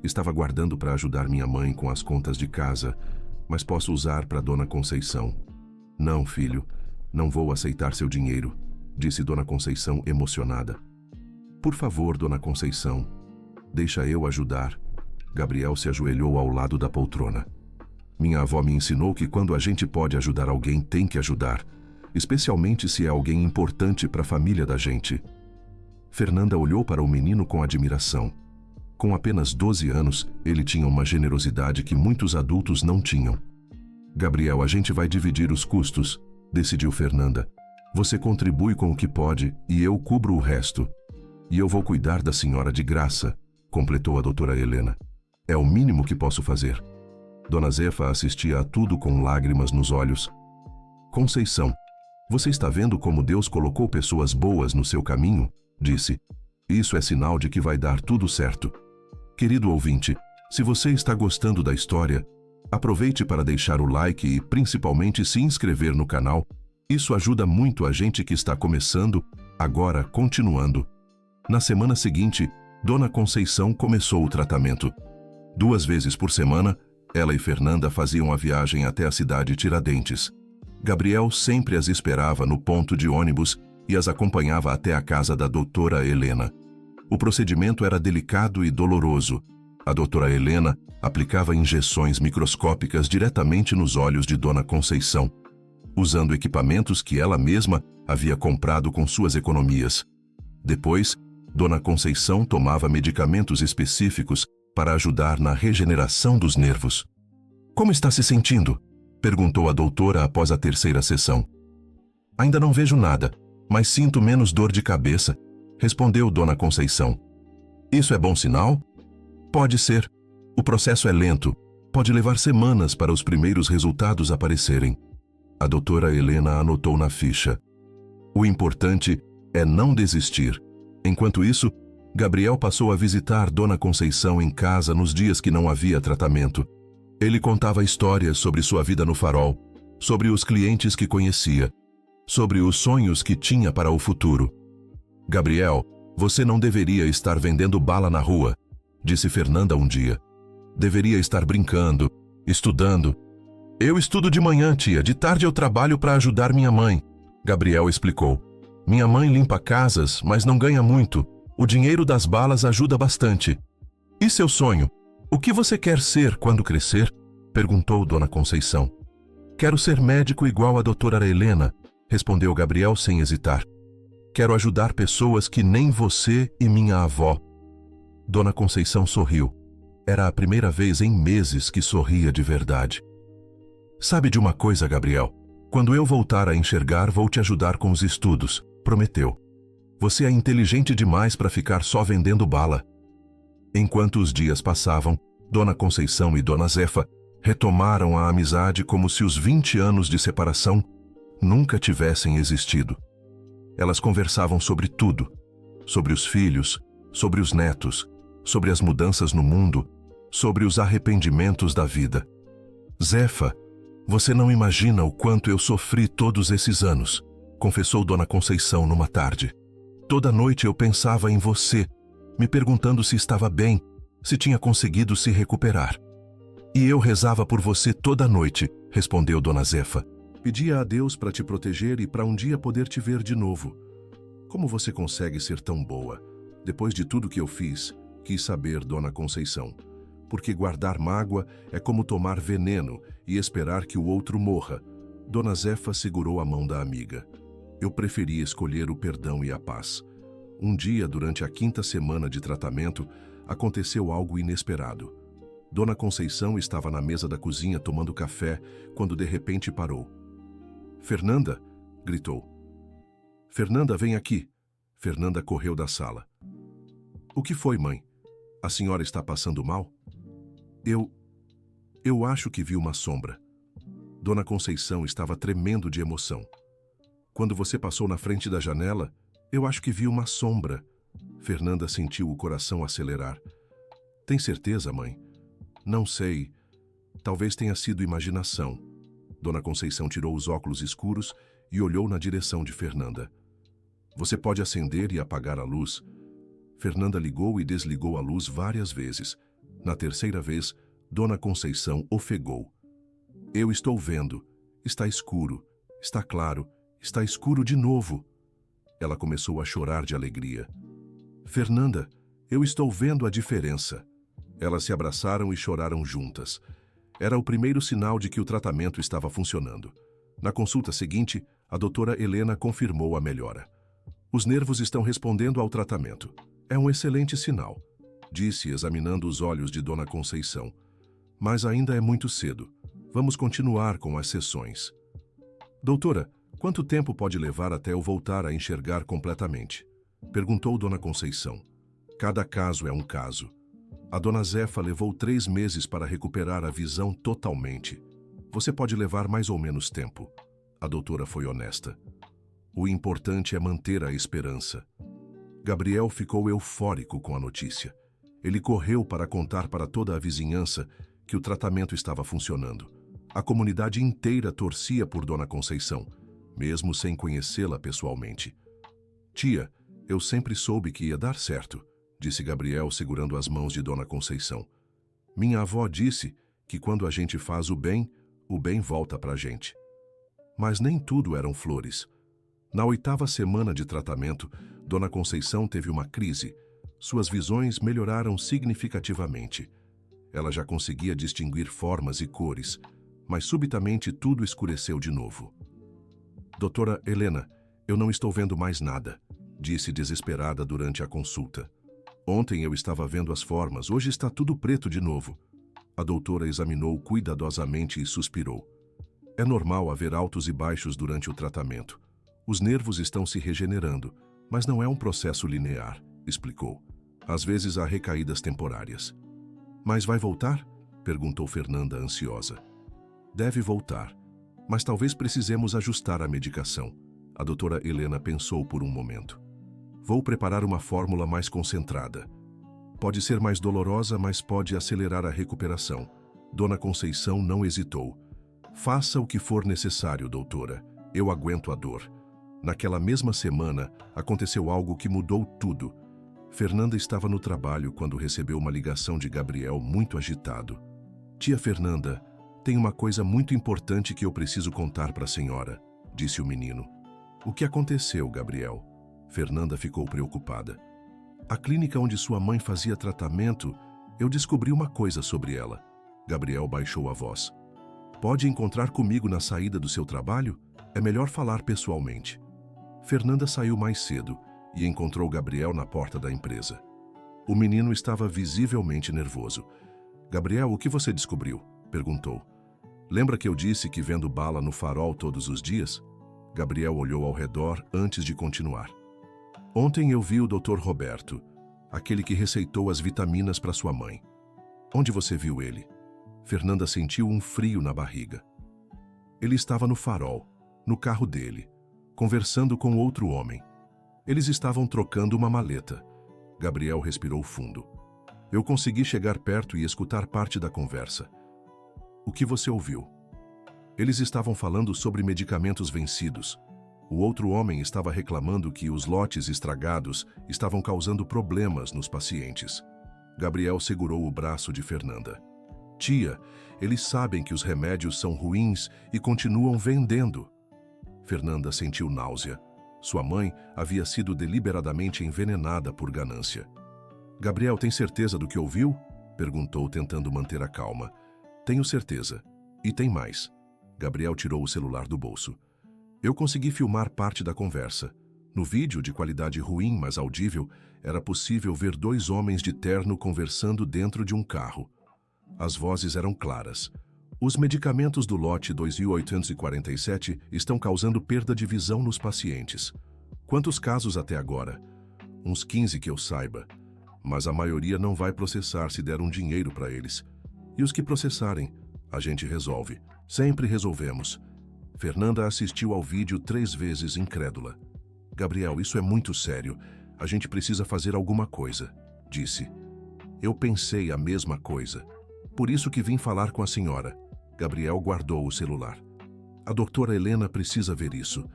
Estava guardando para ajudar minha mãe com as contas de casa, mas posso usar para Dona Conceição. Não, filho, não vou aceitar seu dinheiro, disse Dona Conceição emocionada. Por favor, Dona Conceição, deixa eu ajudar. Gabriel se ajoelhou ao lado da poltrona. Minha avó me ensinou que quando a gente pode ajudar alguém, tem que ajudar, especialmente se é alguém importante para a família da gente. Fernanda olhou para o menino com admiração. Com apenas 12 anos, ele tinha uma generosidade que muitos adultos não tinham. Gabriel, a gente vai dividir os custos, decidiu Fernanda. Você contribui com o que pode e eu cubro o resto. E eu vou cuidar da senhora de graça, completou a doutora Helena. É o mínimo que posso fazer. Dona Zefa assistia a tudo com lágrimas nos olhos. Conceição, você está vendo como Deus colocou pessoas boas no seu caminho? Disse. Isso é sinal de que vai dar tudo certo. Querido ouvinte, se você está gostando da história, aproveite para deixar o like e principalmente se inscrever no canal. Isso ajuda muito a gente que está começando, agora continuando. Na semana seguinte, Dona Conceição começou o tratamento. 2 vezes por semana, ela e Fernanda faziam a viagem até a cidade Tiradentes. Gabriel sempre as esperava no ponto de ônibus e as acompanhava até a casa da doutora Helena. O procedimento era delicado e doloroso. A doutora Helena aplicava injeções microscópicas diretamente nos olhos de Dona Conceição, usando equipamentos que ela mesma havia comprado com suas economias. Depois, Dona Conceição tomava medicamentos específicos para ajudar na regeneração dos nervos. Como está se sentindo? Perguntou a doutora após a 3ª sessão. Ainda não vejo nada, mas sinto menos dor de cabeça, respondeu Dona Conceição. Isso é bom sinal? Pode ser. O processo é lento. Pode levar semanas para os primeiros resultados aparecerem. A doutora Helena anotou na ficha. O importante é não desistir. Enquanto isso, Gabriel passou a visitar Dona Conceição em casa nos dias que não havia tratamento. Ele contava histórias sobre sua vida no Farol, sobre os clientes que conhecia, sobre os sonhos que tinha para o futuro. Gabriel, você não deveria estar vendendo bala na rua, disse Fernanda um dia. Deveria estar brincando, estudando. Eu estudo de manhã, tia. De tarde eu trabalho para ajudar minha mãe, Gabriel explicou. Minha mãe limpa casas, mas não ganha muito. O dinheiro das balas ajuda bastante. E seu sonho? O que você quer ser quando crescer? Perguntou Dona Conceição. Quero ser médico igual a doutora Helena, respondeu Gabriel sem hesitar. Quero ajudar pessoas que nem você e minha avó. Dona Conceição sorriu. Era a primeira vez em meses que sorria de verdade. Sabe de uma coisa, Gabriel? Quando eu voltar a enxergar, vou te ajudar com os estudos, prometeu. Você é inteligente demais para ficar só vendendo bala. Enquanto os dias passavam, Dona Conceição e Dona Zefa retomaram a amizade como se os 20 anos de separação nunca tivessem existido. Elas conversavam sobre tudo, sobre os filhos, sobre os netos, sobre as mudanças no mundo, sobre os arrependimentos da vida. Zefa, você não imagina o quanto eu sofri todos esses anos, confessou Dona Conceição numa tarde. Toda noite eu pensava em você, me perguntando se estava bem, se tinha conseguido se recuperar. E eu rezava por você toda noite, respondeu Dona Zefa. Pedia a Deus para te proteger e para um dia poder te ver de novo. Como você consegue ser tão boa? Depois de tudo que eu fiz, quis saber, Dona Conceição. Porque guardar mágoa é como tomar veneno e esperar que o outro morra. Dona Zefa segurou a mão da amiga. Eu preferi escolher o perdão e a paz. Um dia, durante a 5ª semana de tratamento, aconteceu algo inesperado. Dona Conceição estava na mesa da cozinha tomando café, quando de repente parou. Fernanda, gritou. Fernanda, vem aqui. Fernanda correu da sala. O que foi, mãe? A senhora está passando mal? Eu acho que vi uma sombra. Dona Conceição estava tremendo de emoção. Quando você passou na frente da janela, eu acho que vi uma sombra. Fernanda sentiu o coração acelerar. Tem certeza, mãe? Não sei. Talvez tenha sido imaginação. Dona Conceição tirou os óculos escuros e olhou na direção de Fernanda. Você pode acender e apagar a luz. Fernanda ligou e desligou a luz várias vezes. Na terceira vez, Dona Conceição ofegou. Eu estou vendo. Está escuro. Está claro. Está escuro de novo. Ela começou a chorar de alegria. Fernanda, eu estou vendo a diferença. Elas se abraçaram e choraram juntas. Era o primeiro sinal de que o tratamento estava funcionando. Na consulta seguinte, a doutora Helena confirmou a melhora. Os nervos estão respondendo ao tratamento. É um excelente sinal, disse, examinando os olhos de Dona Conceição. Mas ainda é muito cedo. Vamos continuar com as sessões. Doutora, quanto tempo pode levar até eu voltar a enxergar completamente? Perguntou Dona Conceição. Cada caso é um caso. A Dona Zefa levou 3 meses para recuperar a visão totalmente. Você pode levar mais ou menos tempo. A doutora foi honesta. O importante é manter a esperança. Gabriel ficou eufórico com a notícia. Ele correu para contar para toda a vizinhança que o tratamento estava funcionando. A comunidade inteira torcia por Dona Conceição, mesmo sem conhecê-la pessoalmente. Tia, eu sempre soube que ia dar certo, disse Gabriel segurando as mãos de Dona Conceição. Minha avó disse que quando a gente faz o bem volta pra gente. Mas nem tudo eram flores. Na 8ª semana de tratamento, Dona Conceição teve uma crise. Suas visões melhoraram significativamente. Ela já conseguia distinguir formas e cores, mas subitamente tudo escureceu de novo. Doutora Helena, eu não estou vendo mais nada, disse desesperada durante a consulta. Ontem eu estava vendo as formas, hoje está tudo preto de novo. A doutora examinou cuidadosamente e suspirou. É normal haver altos e baixos durante o tratamento. Os nervos estão se regenerando, mas não é um processo linear, explicou. Às vezes há recaídas temporárias. Mas vai voltar? Perguntou Fernanda ansiosa. Deve voltar, mas talvez precisemos ajustar a medicação. A doutora Helena pensou por um momento. Vou preparar uma fórmula mais concentrada. Pode ser mais dolorosa, mas pode acelerar a recuperação. Dona Conceição não hesitou. Faça o que for necessário, doutora. Eu aguento a dor. Naquela mesma semana, aconteceu algo que mudou tudo. Fernanda estava no trabalho quando recebeu uma ligação de Gabriel muito agitado. Tia Fernanda, tem uma coisa muito importante que eu preciso contar para a senhora, disse o menino. O que aconteceu, Gabriel? Fernanda ficou preocupada. A clínica onde sua mãe fazia tratamento, eu descobri uma coisa sobre ela. Gabriel baixou a voz. Pode encontrar comigo na saída do seu trabalho? É melhor falar pessoalmente. Fernanda saiu mais cedo e encontrou Gabriel na porta da empresa. O menino estava visivelmente nervoso. Gabriel, o que você descobriu? Perguntou. Lembra que eu disse que vendo bala no farol todos os dias? Gabriel olhou ao redor antes de continuar. Ontem eu vi o Dr. Roberto, aquele que receitou as vitaminas para sua mãe. Onde você viu ele? Fernanda sentiu um frio na barriga. Ele estava no farol, no carro dele, conversando com outro homem. Eles estavam trocando uma maleta. Gabriel respirou fundo. Eu consegui chegar perto e escutar parte da conversa. O que você ouviu? Eles estavam falando sobre medicamentos vencidos. O outro homem estava reclamando que os lotes estragados estavam causando problemas nos pacientes. Gabriel segurou o braço de Fernanda. Tia, eles sabem que os remédios são ruins e continuam vendendo. Fernanda sentiu náusea. Sua mãe havia sido deliberadamente envenenada por ganância. Gabriel tem certeza do que ouviu? Perguntou, tentando manter a calma. Tenho certeza. E tem mais. Gabriel tirou o celular do bolso. Eu consegui filmar parte da conversa. No vídeo, de qualidade ruim, mas audível, era possível ver 2 homens de terno conversando dentro de um carro. As vozes eram claras. Os medicamentos do lote 2847 estão causando perda de visão nos pacientes. Quantos casos até agora? Uns 15 que eu saiba. Mas a maioria não vai processar se der um dinheiro para eles. E os que processarem, a gente resolve. Sempre resolvemos. Fernanda assistiu ao vídeo 3 vezes incrédula. Gabriel, isso é muito sério. A gente precisa fazer alguma coisa, disse. Eu pensei a mesma coisa. Por isso que vim falar com a senhora. Gabriel guardou o celular. A doutora Helena precisa ver isso.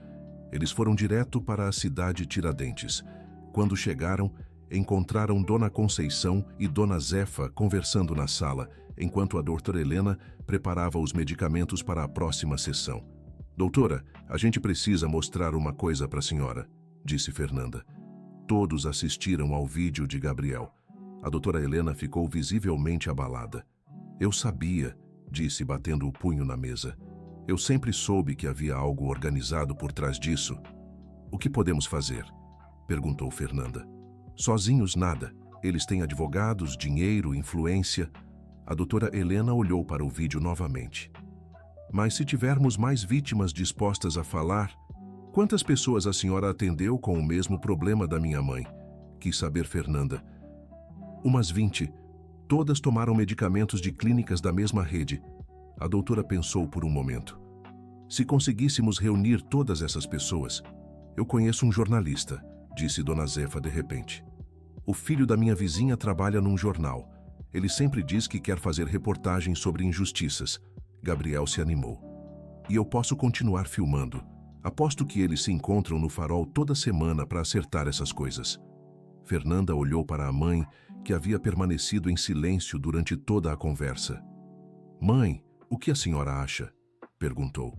Eles foram direto para a cidade Tiradentes. Quando chegaram, encontraram Dona Conceição e Dona Zefa conversando na sala, enquanto a doutora Helena preparava os medicamentos para a próxima sessão. Doutora, a gente precisa mostrar uma coisa para a senhora, disse Fernanda. Todos assistiram ao vídeo de Gabriel. A doutora Helena ficou visivelmente abalada. Eu sabia, disse batendo o punho na mesa. Eu sempre soube que havia algo organizado por trás disso. O que podemos fazer? Perguntou Fernanda. Sozinhos nada. Eles têm advogados, dinheiro, influência. A doutora Helena olhou para o vídeo novamente. Mas se tivermos mais vítimas dispostas a falar, quantas pessoas a senhora atendeu com o mesmo problema da minha mãe? Quis saber Fernanda. Umas 20. Todas tomaram medicamentos de clínicas da mesma rede. A doutora pensou por um momento. Se conseguíssemos reunir todas essas pessoas... Eu conheço um jornalista, disse Dona Zefa de repente. O filho da minha vizinha trabalha num jornal. Ele sempre diz que quer fazer reportagens sobre injustiças. Gabriel se animou. E eu posso continuar filmando. Aposto que eles se encontram no farol toda semana para acertar essas coisas. Fernanda olhou para a mãe, que havia permanecido em silêncio durante toda a conversa. Mãe, o que a senhora acha? Perguntou.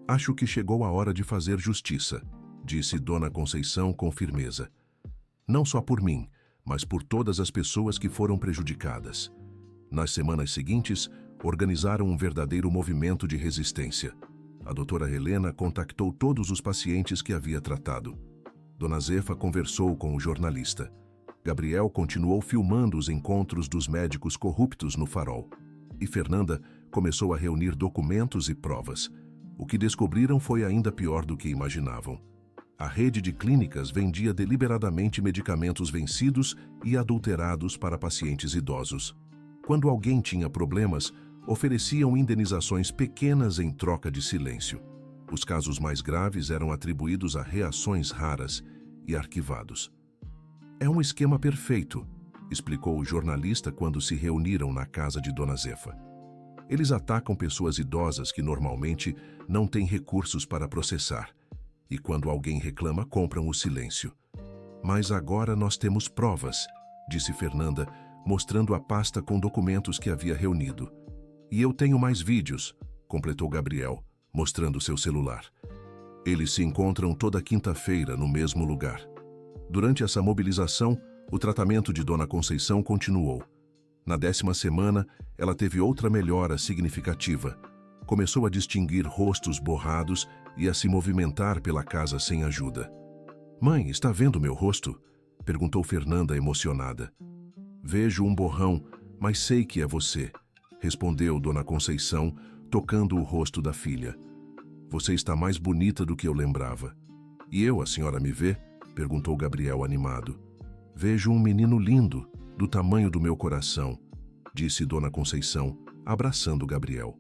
Acho que chegou a hora de fazer justiça, disse Dona Conceição com firmeza. Não só por mim, mas por todas as pessoas que foram prejudicadas. Nas semanas seguintes, organizaram um verdadeiro movimento de resistência. A doutora Helena contactou todos os pacientes que havia tratado. Dona Zefa conversou com o jornalista. Gabriel continuou filmando os encontros dos médicos corruptos no farol. E Fernanda começou a reunir documentos e provas. O que descobriram foi ainda pior do que imaginavam. A rede de clínicas vendia deliberadamente medicamentos vencidos e adulterados para pacientes idosos. Quando alguém tinha problemas, ofereciam indenizações pequenas em troca de silêncio. Os casos mais graves eram atribuídos a reações raras e arquivados. É um esquema perfeito, explicou o jornalista quando se reuniram na casa de Dona Zefa. Eles atacam pessoas idosas que normalmente não têm recursos para processar. E quando alguém reclama, compram o silêncio. Mas agora nós temos provas, disse Fernanda, mostrando a pasta com documentos que havia reunido. E eu tenho mais vídeos, completou Gabriel, mostrando seu celular. Eles se encontram toda quinta-feira no mesmo lugar. Durante essa mobilização, o tratamento de Dona Conceição continuou. Na 10ª semana, ela teve outra melhora significativa. Começou a distinguir rostos borrados e a se movimentar pela casa sem ajuda. Mãe, está vendo meu rosto? Perguntou Fernanda emocionada. Vejo um borrão, mas sei que é você, respondeu Dona Conceição, tocando o rosto da filha. Você está mais bonita do que eu lembrava. E eu, a senhora me vê? Perguntou Gabriel animado. Vejo um menino lindo, do tamanho do meu coração, disse Dona Conceição, abraçando Gabriel.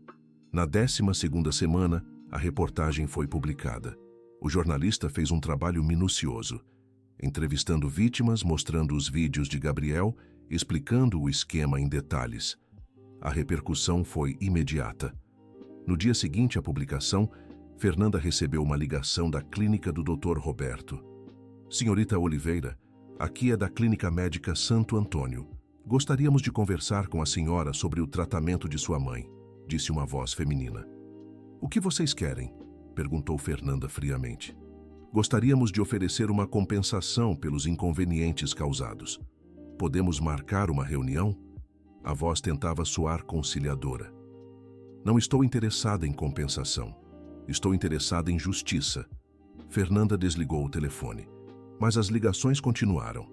Na 12ª semana, a reportagem foi publicada. O jornalista fez um trabalho minucioso, entrevistando vítimas, mostrando os vídeos de Gabriel, explicando o esquema em detalhes. A repercussão foi imediata. No dia seguinte à publicação, Fernanda recebeu uma ligação da clínica do Dr. Roberto. Senhorita Oliveira, aqui é da Clínica Médica Santo Antônio. Gostaríamos de conversar com a senhora sobre o tratamento de sua mãe, disse uma voz feminina. O que vocês querem? Perguntou Fernanda friamente. Gostaríamos de oferecer uma compensação pelos inconvenientes causados. Podemos marcar uma reunião? A voz tentava soar conciliadora. Não estou interessada em compensação. Estou interessada em justiça. Fernanda desligou o telefone. Mas as ligações continuaram.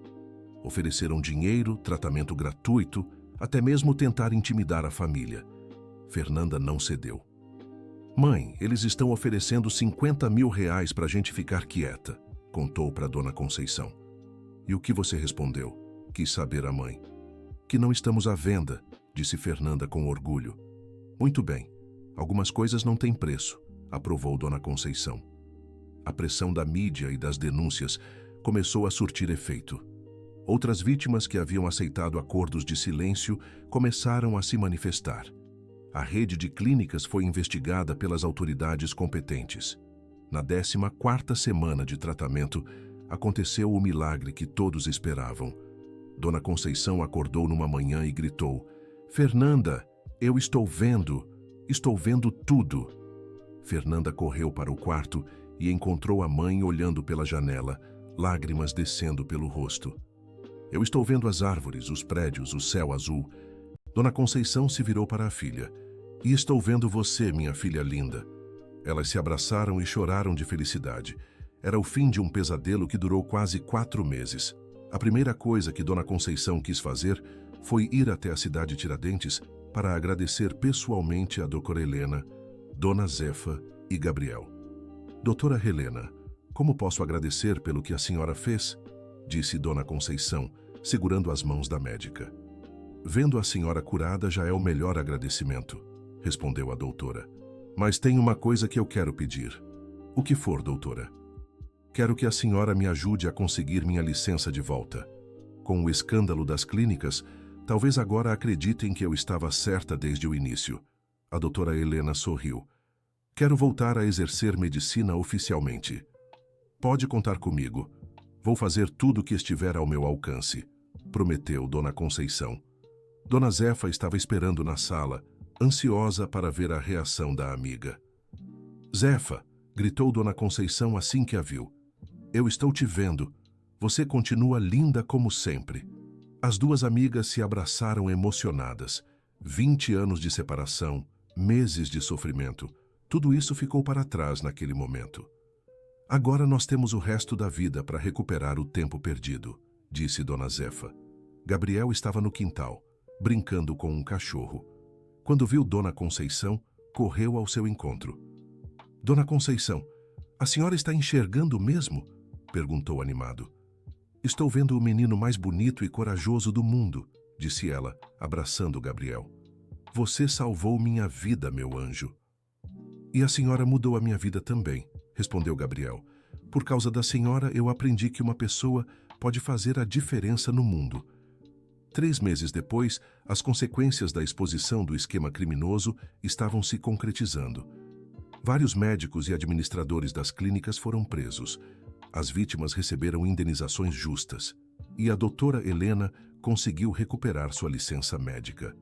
Ofereceram dinheiro, tratamento gratuito, até mesmo tentar intimidar a família. Fernanda não cedeu. Mãe, eles estão oferecendo R$50.000 para a gente ficar quieta, contou para Dona Conceição. E o que você respondeu? Quis saber a mãe. Que não estamos à venda, disse Fernanda com orgulho. Muito bem, algumas coisas não têm preço, aprovou Dona Conceição. A pressão da mídia e das denúncias começou a surtir efeito. Outras vítimas que haviam aceitado acordos de silêncio começaram a se manifestar. A rede de clínicas foi investigada pelas autoridades competentes. Na 14ª semana de tratamento, aconteceu o milagre que todos esperavam. Dona Conceição acordou numa manhã e gritou: "Fernanda, eu estou vendo tudo." Fernanda correu para o quarto e encontrou a mãe olhando pela janela, lágrimas descendo pelo rosto. "Eu estou vendo as árvores, os prédios, o céu azul." Dona Conceição se virou para a filha. "E estou vendo você, minha filha linda." Elas se abraçaram e choraram de felicidade. Era o fim de um pesadelo que durou quase 4 meses. A primeira coisa que Dona Conceição quis fazer foi ir até a cidade de Tiradentes para agradecer pessoalmente a doutora Helena, Dona Zefa e Gabriel. "Doutora Helena, como posso agradecer pelo que a senhora fez?" disse Dona Conceição, segurando as mãos da médica. "Vendo a senhora curada já é o melhor agradecimento", respondeu a doutora. "Mas tem uma coisa que eu quero pedir." "O que for, doutora?" "Quero que a senhora me ajude a conseguir minha licença de volta. Com o escândalo das clínicas, talvez agora acreditem que eu estava certa desde o início." A doutora Helena sorriu. "Quero voltar a exercer medicina oficialmente." "Pode contar comigo. Vou fazer tudo o que estiver ao meu alcance", prometeu Dona Conceição. Dona Zefa estava esperando na sala, ansiosa para ver a reação da amiga. "Zefa", gritou Dona Conceição assim que a viu. "Eu estou te vendo. Você continua linda como sempre." As duas amigas se abraçaram emocionadas. 20 anos de separação, meses de sofrimento, tudo isso ficou para trás naquele momento. "Agora nós temos o resto da vida para recuperar o tempo perdido", disse Dona Zefa. Gabriel estava no quintal, brincando com um cachorro. Quando viu Dona Conceição, correu ao seu encontro. "Dona Conceição, a senhora está enxergando mesmo?" perguntou animado. "Estou vendo o menino mais bonito e corajoso do mundo", disse ela, abraçando Gabriel. "Você salvou minha vida, meu anjo." "E a senhora mudou a minha vida também", respondeu Gabriel. "Por causa da senhora, eu aprendi que uma pessoa pode fazer a diferença no mundo." 3 meses depois, as consequências da exposição do esquema criminoso estavam se concretizando. Vários médicos e administradores das clínicas foram presos. As vítimas receberam indenizações justas. E a doutora Helena conseguiu recuperar sua licença médica.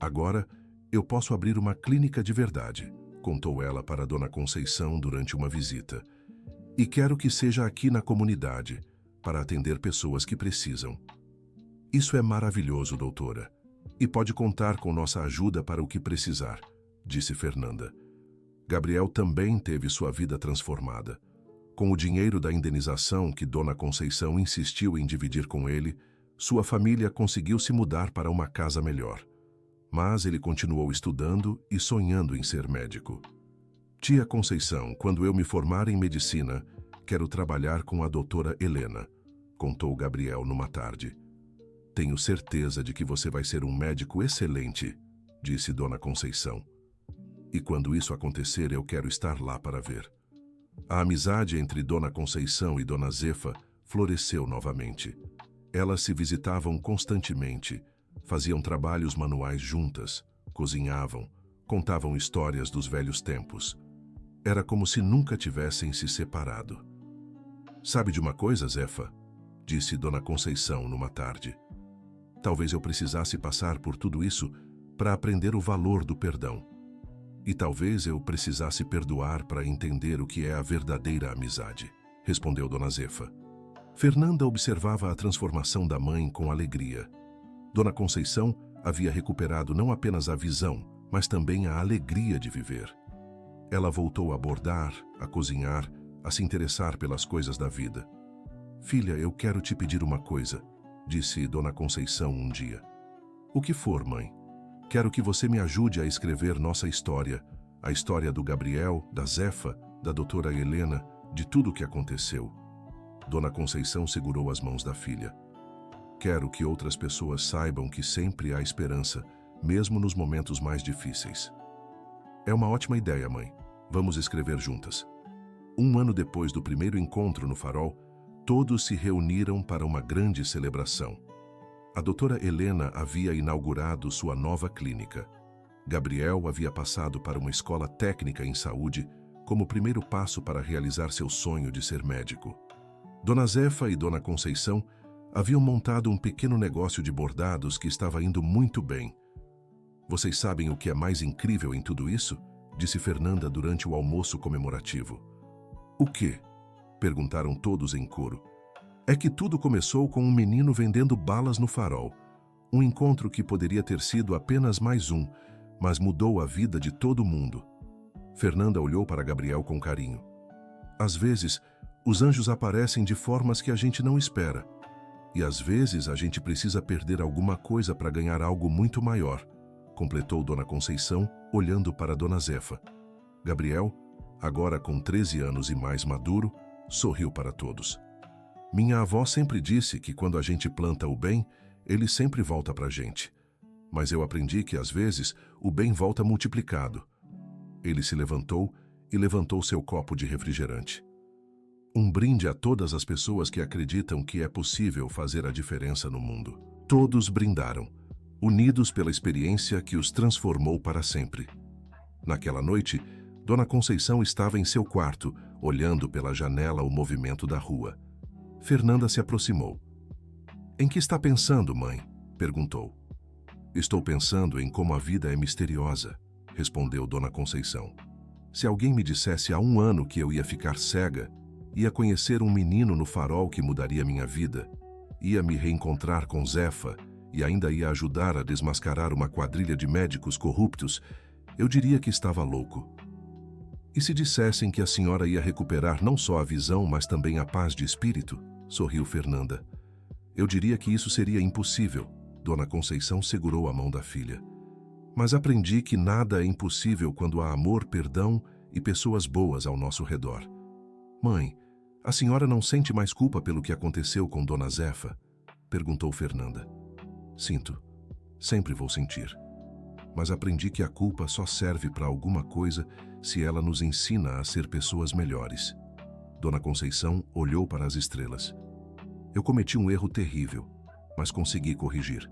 "Agora, eu posso abrir uma clínica de verdade", contou ela para Dona Conceição durante uma visita. "E quero que seja aqui na comunidade, para atender pessoas que precisam." "Isso é maravilhoso, doutora. E pode contar com nossa ajuda para o que precisar", disse Fernanda. Gabriel também teve sua vida transformada. Com o dinheiro da indenização que Dona Conceição insistiu em dividir com ele, sua família conseguiu se mudar para uma casa melhor. Mas ele continuou estudando e sonhando em ser médico. "Tia Conceição, quando eu me formar em medicina, quero trabalhar com a doutora Helena", contou Gabriel numa tarde. "Tenho certeza de que você vai ser um médico excelente", disse Dona Conceição. "E quando isso acontecer, eu quero estar lá para ver." A amizade entre Dona Conceição e Dona Zefa floresceu novamente. Elas se visitavam constantemente, faziam trabalhos manuais juntas, cozinhavam, contavam histórias dos velhos tempos. Era como se nunca tivessem se separado. "Sabe de uma coisa, Zefa?", disse Dona Conceição numa tarde. "Talvez eu precisasse passar por tudo isso para aprender o valor do perdão. E talvez eu precisasse perdoar para entender o que é a verdadeira amizade", respondeu Dona Zefa. Fernanda observava a transformação da mãe com alegria. Dona Conceição havia recuperado não apenas a visão, mas também a alegria de viver. Ela voltou a bordar, a cozinhar, a se interessar pelas coisas da vida. "Filha, eu quero te pedir uma coisa", disse Dona Conceição um dia. "O que for, mãe? Quero que você me ajude a escrever nossa história, a história do Gabriel, da Zefa, da doutora Helena, de tudo o que aconteceu." Dona Conceição segurou as mãos da filha. Quero que outras pessoas saibam que sempre há esperança, mesmo nos momentos mais difíceis. É uma ótima ideia, mãe. Vamos escrever juntas. 1 ano depois do primeiro encontro no Farol, todos se reuniram para uma grande celebração. A doutora Helena havia inaugurado sua nova clínica. Gabriel havia passado para uma escola técnica em saúde como primeiro passo para realizar seu sonho de ser médico. Dona Zefa e Dona Conceição haviam montado um pequeno negócio de bordados que estava indo muito bem. Vocês sabem o que é mais incrível em tudo isso? Disse Fernanda durante o almoço comemorativo. O quê? Perguntaram todos em coro. É que tudo começou com um menino vendendo balas no Farol. Um encontro que poderia ter sido apenas mais um, mas mudou a vida de todo mundo. Fernanda olhou para Gabriel com carinho. Às vezes, os anjos aparecem de formas que a gente não espera. E às vezes a gente precisa perder alguma coisa para ganhar algo muito maior, completou Dona Conceição, olhando para Dona Zefa. Gabriel, agora com 13 anos e mais maduro, sorriu para todos. Minha avó sempre disse que quando a gente planta o bem, ele sempre volta para a gente. Mas eu aprendi que às vezes o bem volta multiplicado. Ele se levantou e levantou seu copo de refrigerante. Um brinde a todas as pessoas que acreditam que é possível fazer a diferença no mundo. Todos brindaram, unidos pela experiência que os transformou para sempre. Naquela noite, Dona Conceição estava em seu quarto, olhando pela janela o movimento da rua. Fernanda se aproximou. Em que está pensando, mãe? Perguntou. Estou pensando em como a vida é misteriosa, respondeu Dona Conceição. Se alguém me dissesse há 1 ano que eu ia ficar cega, ia conhecer um menino no Farol que mudaria minha vida, ia me reencontrar com Zefa e ainda ia ajudar a desmascarar uma quadrilha de médicos corruptos, eu diria que estava louco. E se dissessem que a senhora ia recuperar não só a visão, mas também a paz de espírito? Sorriu Fernanda. Eu diria que isso seria impossível. Dona Conceição segurou a mão da filha. Mas aprendi que nada é impossível quando há amor, perdão e pessoas boas ao nosso redor. Mãe, a senhora não sente mais culpa pelo que aconteceu com Dona Zefa? Perguntou Fernanda. Sinto. Sempre vou sentir. Mas aprendi que a culpa só serve para alguma coisa se ela nos ensina a ser pessoas melhores. Dona Conceição olhou para as estrelas. Eu cometi um erro terrível, mas consegui corrigir.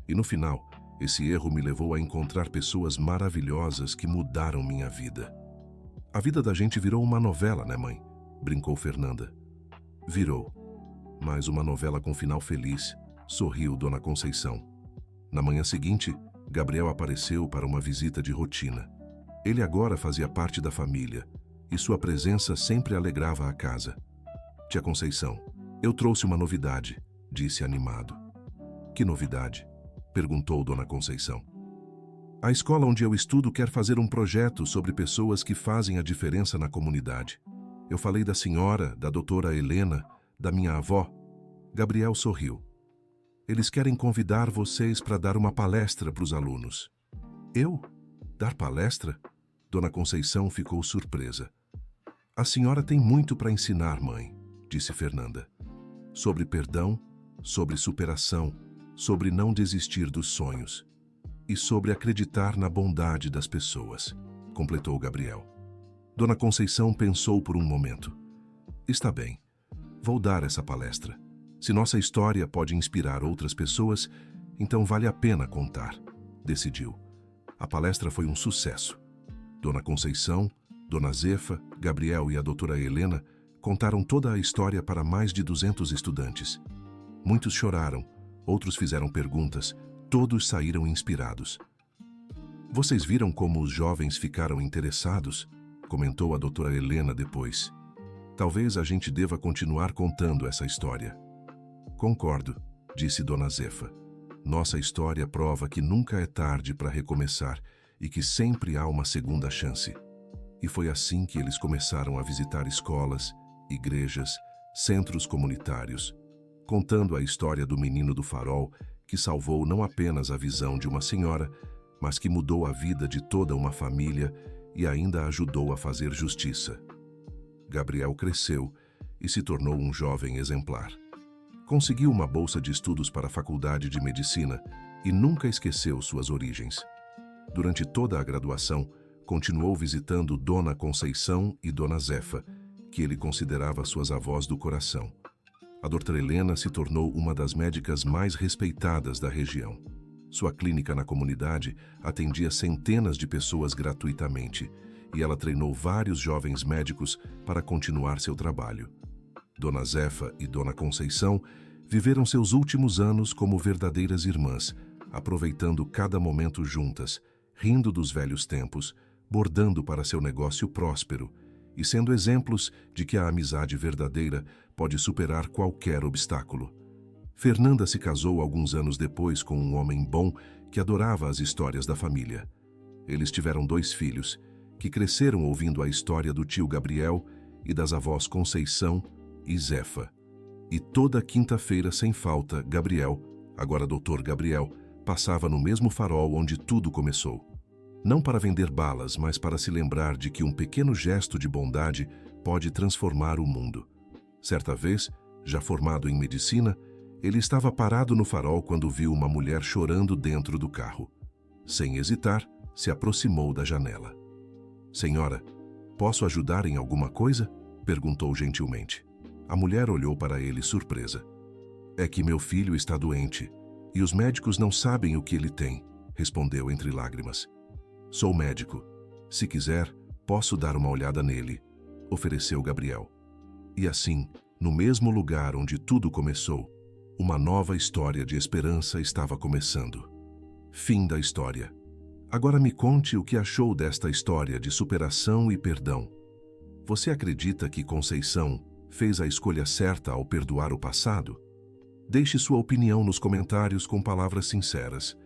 E no final, esse erro me levou a encontrar pessoas maravilhosas que mudaram minha vida. A vida da gente virou uma novela, né, mãe? Brincou Fernanda. Virou. Mas uma novela com final feliz, sorriu Dona Conceição. Na manhã seguinte, Gabriel apareceu para uma visita de rotina. Ele agora fazia parte da família, e sua presença sempre alegrava a casa. Tia Conceição, eu trouxe uma novidade, disse animado. Que novidade? Perguntou Dona Conceição. A escola onde eu estudo quer fazer um projeto sobre pessoas que fazem a diferença na comunidade. Eu falei da senhora, da doutora Helena, da minha avó. Gabriel sorriu. Eles querem convidar vocês para dar uma palestra para os alunos. Eu? Dar palestra? Dona Conceição ficou surpresa. A senhora tem muito para ensinar, mãe, disse Fernanda. Sobre perdão, sobre superação, sobre não desistir dos sonhos. E sobre acreditar na bondade das pessoas, completou Gabriel. Dona Conceição pensou por um momento. Está bem, vou dar essa palestra. Se nossa história pode inspirar outras pessoas, então vale a pena contar, decidiu. A palestra foi um sucesso. Dona Conceição, Dona Zefa, Gabriel e a doutora Helena contaram toda a história para mais de 200 estudantes. Muitos choraram, outros fizeram perguntas, todos saíram inspirados. Vocês viram como os jovens ficaram interessados? Comentou a doutora Helena depois. Talvez a gente deva continuar contando essa história. Concordo, disse Dona Zefa. Nossa história prova que nunca é tarde para recomeçar e que sempre há uma segunda chance. E foi assim que eles começaram a visitar escolas, igrejas, centros comunitários, contando a história do menino do Farol que salvou não apenas a visão de uma senhora, mas que mudou a vida de toda uma família e ainda ajudou a fazer justiça. Gabriel cresceu e se tornou um jovem exemplar. Conseguiu uma bolsa de estudos para a Faculdade de Medicina e nunca esqueceu suas origens. Durante toda a graduação, continuou visitando Dona Conceição e Dona Zefa, que ele considerava suas avós do coração. A doutora Helena se tornou uma das médicas mais respeitadas da região. Sua clínica na comunidade atendia centenas de pessoas gratuitamente, e ela treinou vários jovens médicos para continuar seu trabalho. Dona Zefa e Dona Conceição viveram seus últimos anos como verdadeiras irmãs, aproveitando cada momento juntas, rindo dos velhos tempos, bordando para seu negócio próspero e sendo exemplos de que a amizade verdadeira pode superar qualquer obstáculo. Fernanda se casou alguns anos depois com um homem bom que adorava as histórias da família. Eles tiveram 2 filhos, que cresceram ouvindo a história do tio Gabriel e das avós Conceição e Zefa. E toda quinta-feira, sem falta, Gabriel, agora Dr. Gabriel, passava no mesmo farol onde tudo começou. Não para vender balas, mas para se lembrar de que um pequeno gesto de bondade pode transformar o mundo. Certa vez, já formado em medicina, ele estava parado no farol quando viu uma mulher chorando dentro do carro. Sem hesitar, se aproximou da janela. "Senhora, posso ajudar em alguma coisa?" perguntou gentilmente. A mulher olhou para ele surpresa. "É que meu filho está doente, e os médicos não sabem o que ele tem", respondeu entre lágrimas. "Sou médico. Se quiser, posso dar uma olhada nele", ofereceu Gabriel. E assim, no mesmo lugar onde tudo começou, uma nova história de esperança estava começando. Fim da história. Agora me conte o que achou desta história de superação e perdão. Você acredita que Conceição fez a escolha certa ao perdoar o passado? Deixe sua opinião nos comentários com palavras sinceras.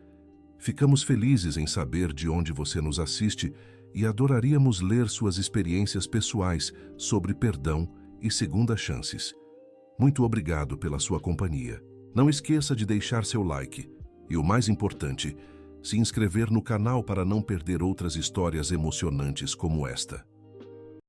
Ficamos felizes em saber de onde você nos assiste e adoraríamos ler suas experiências pessoais sobre perdão e segundas chances. Muito obrigado pela sua companhia. Não esqueça de deixar seu like e, o mais importante, se inscrever no canal para não perder outras histórias emocionantes como esta.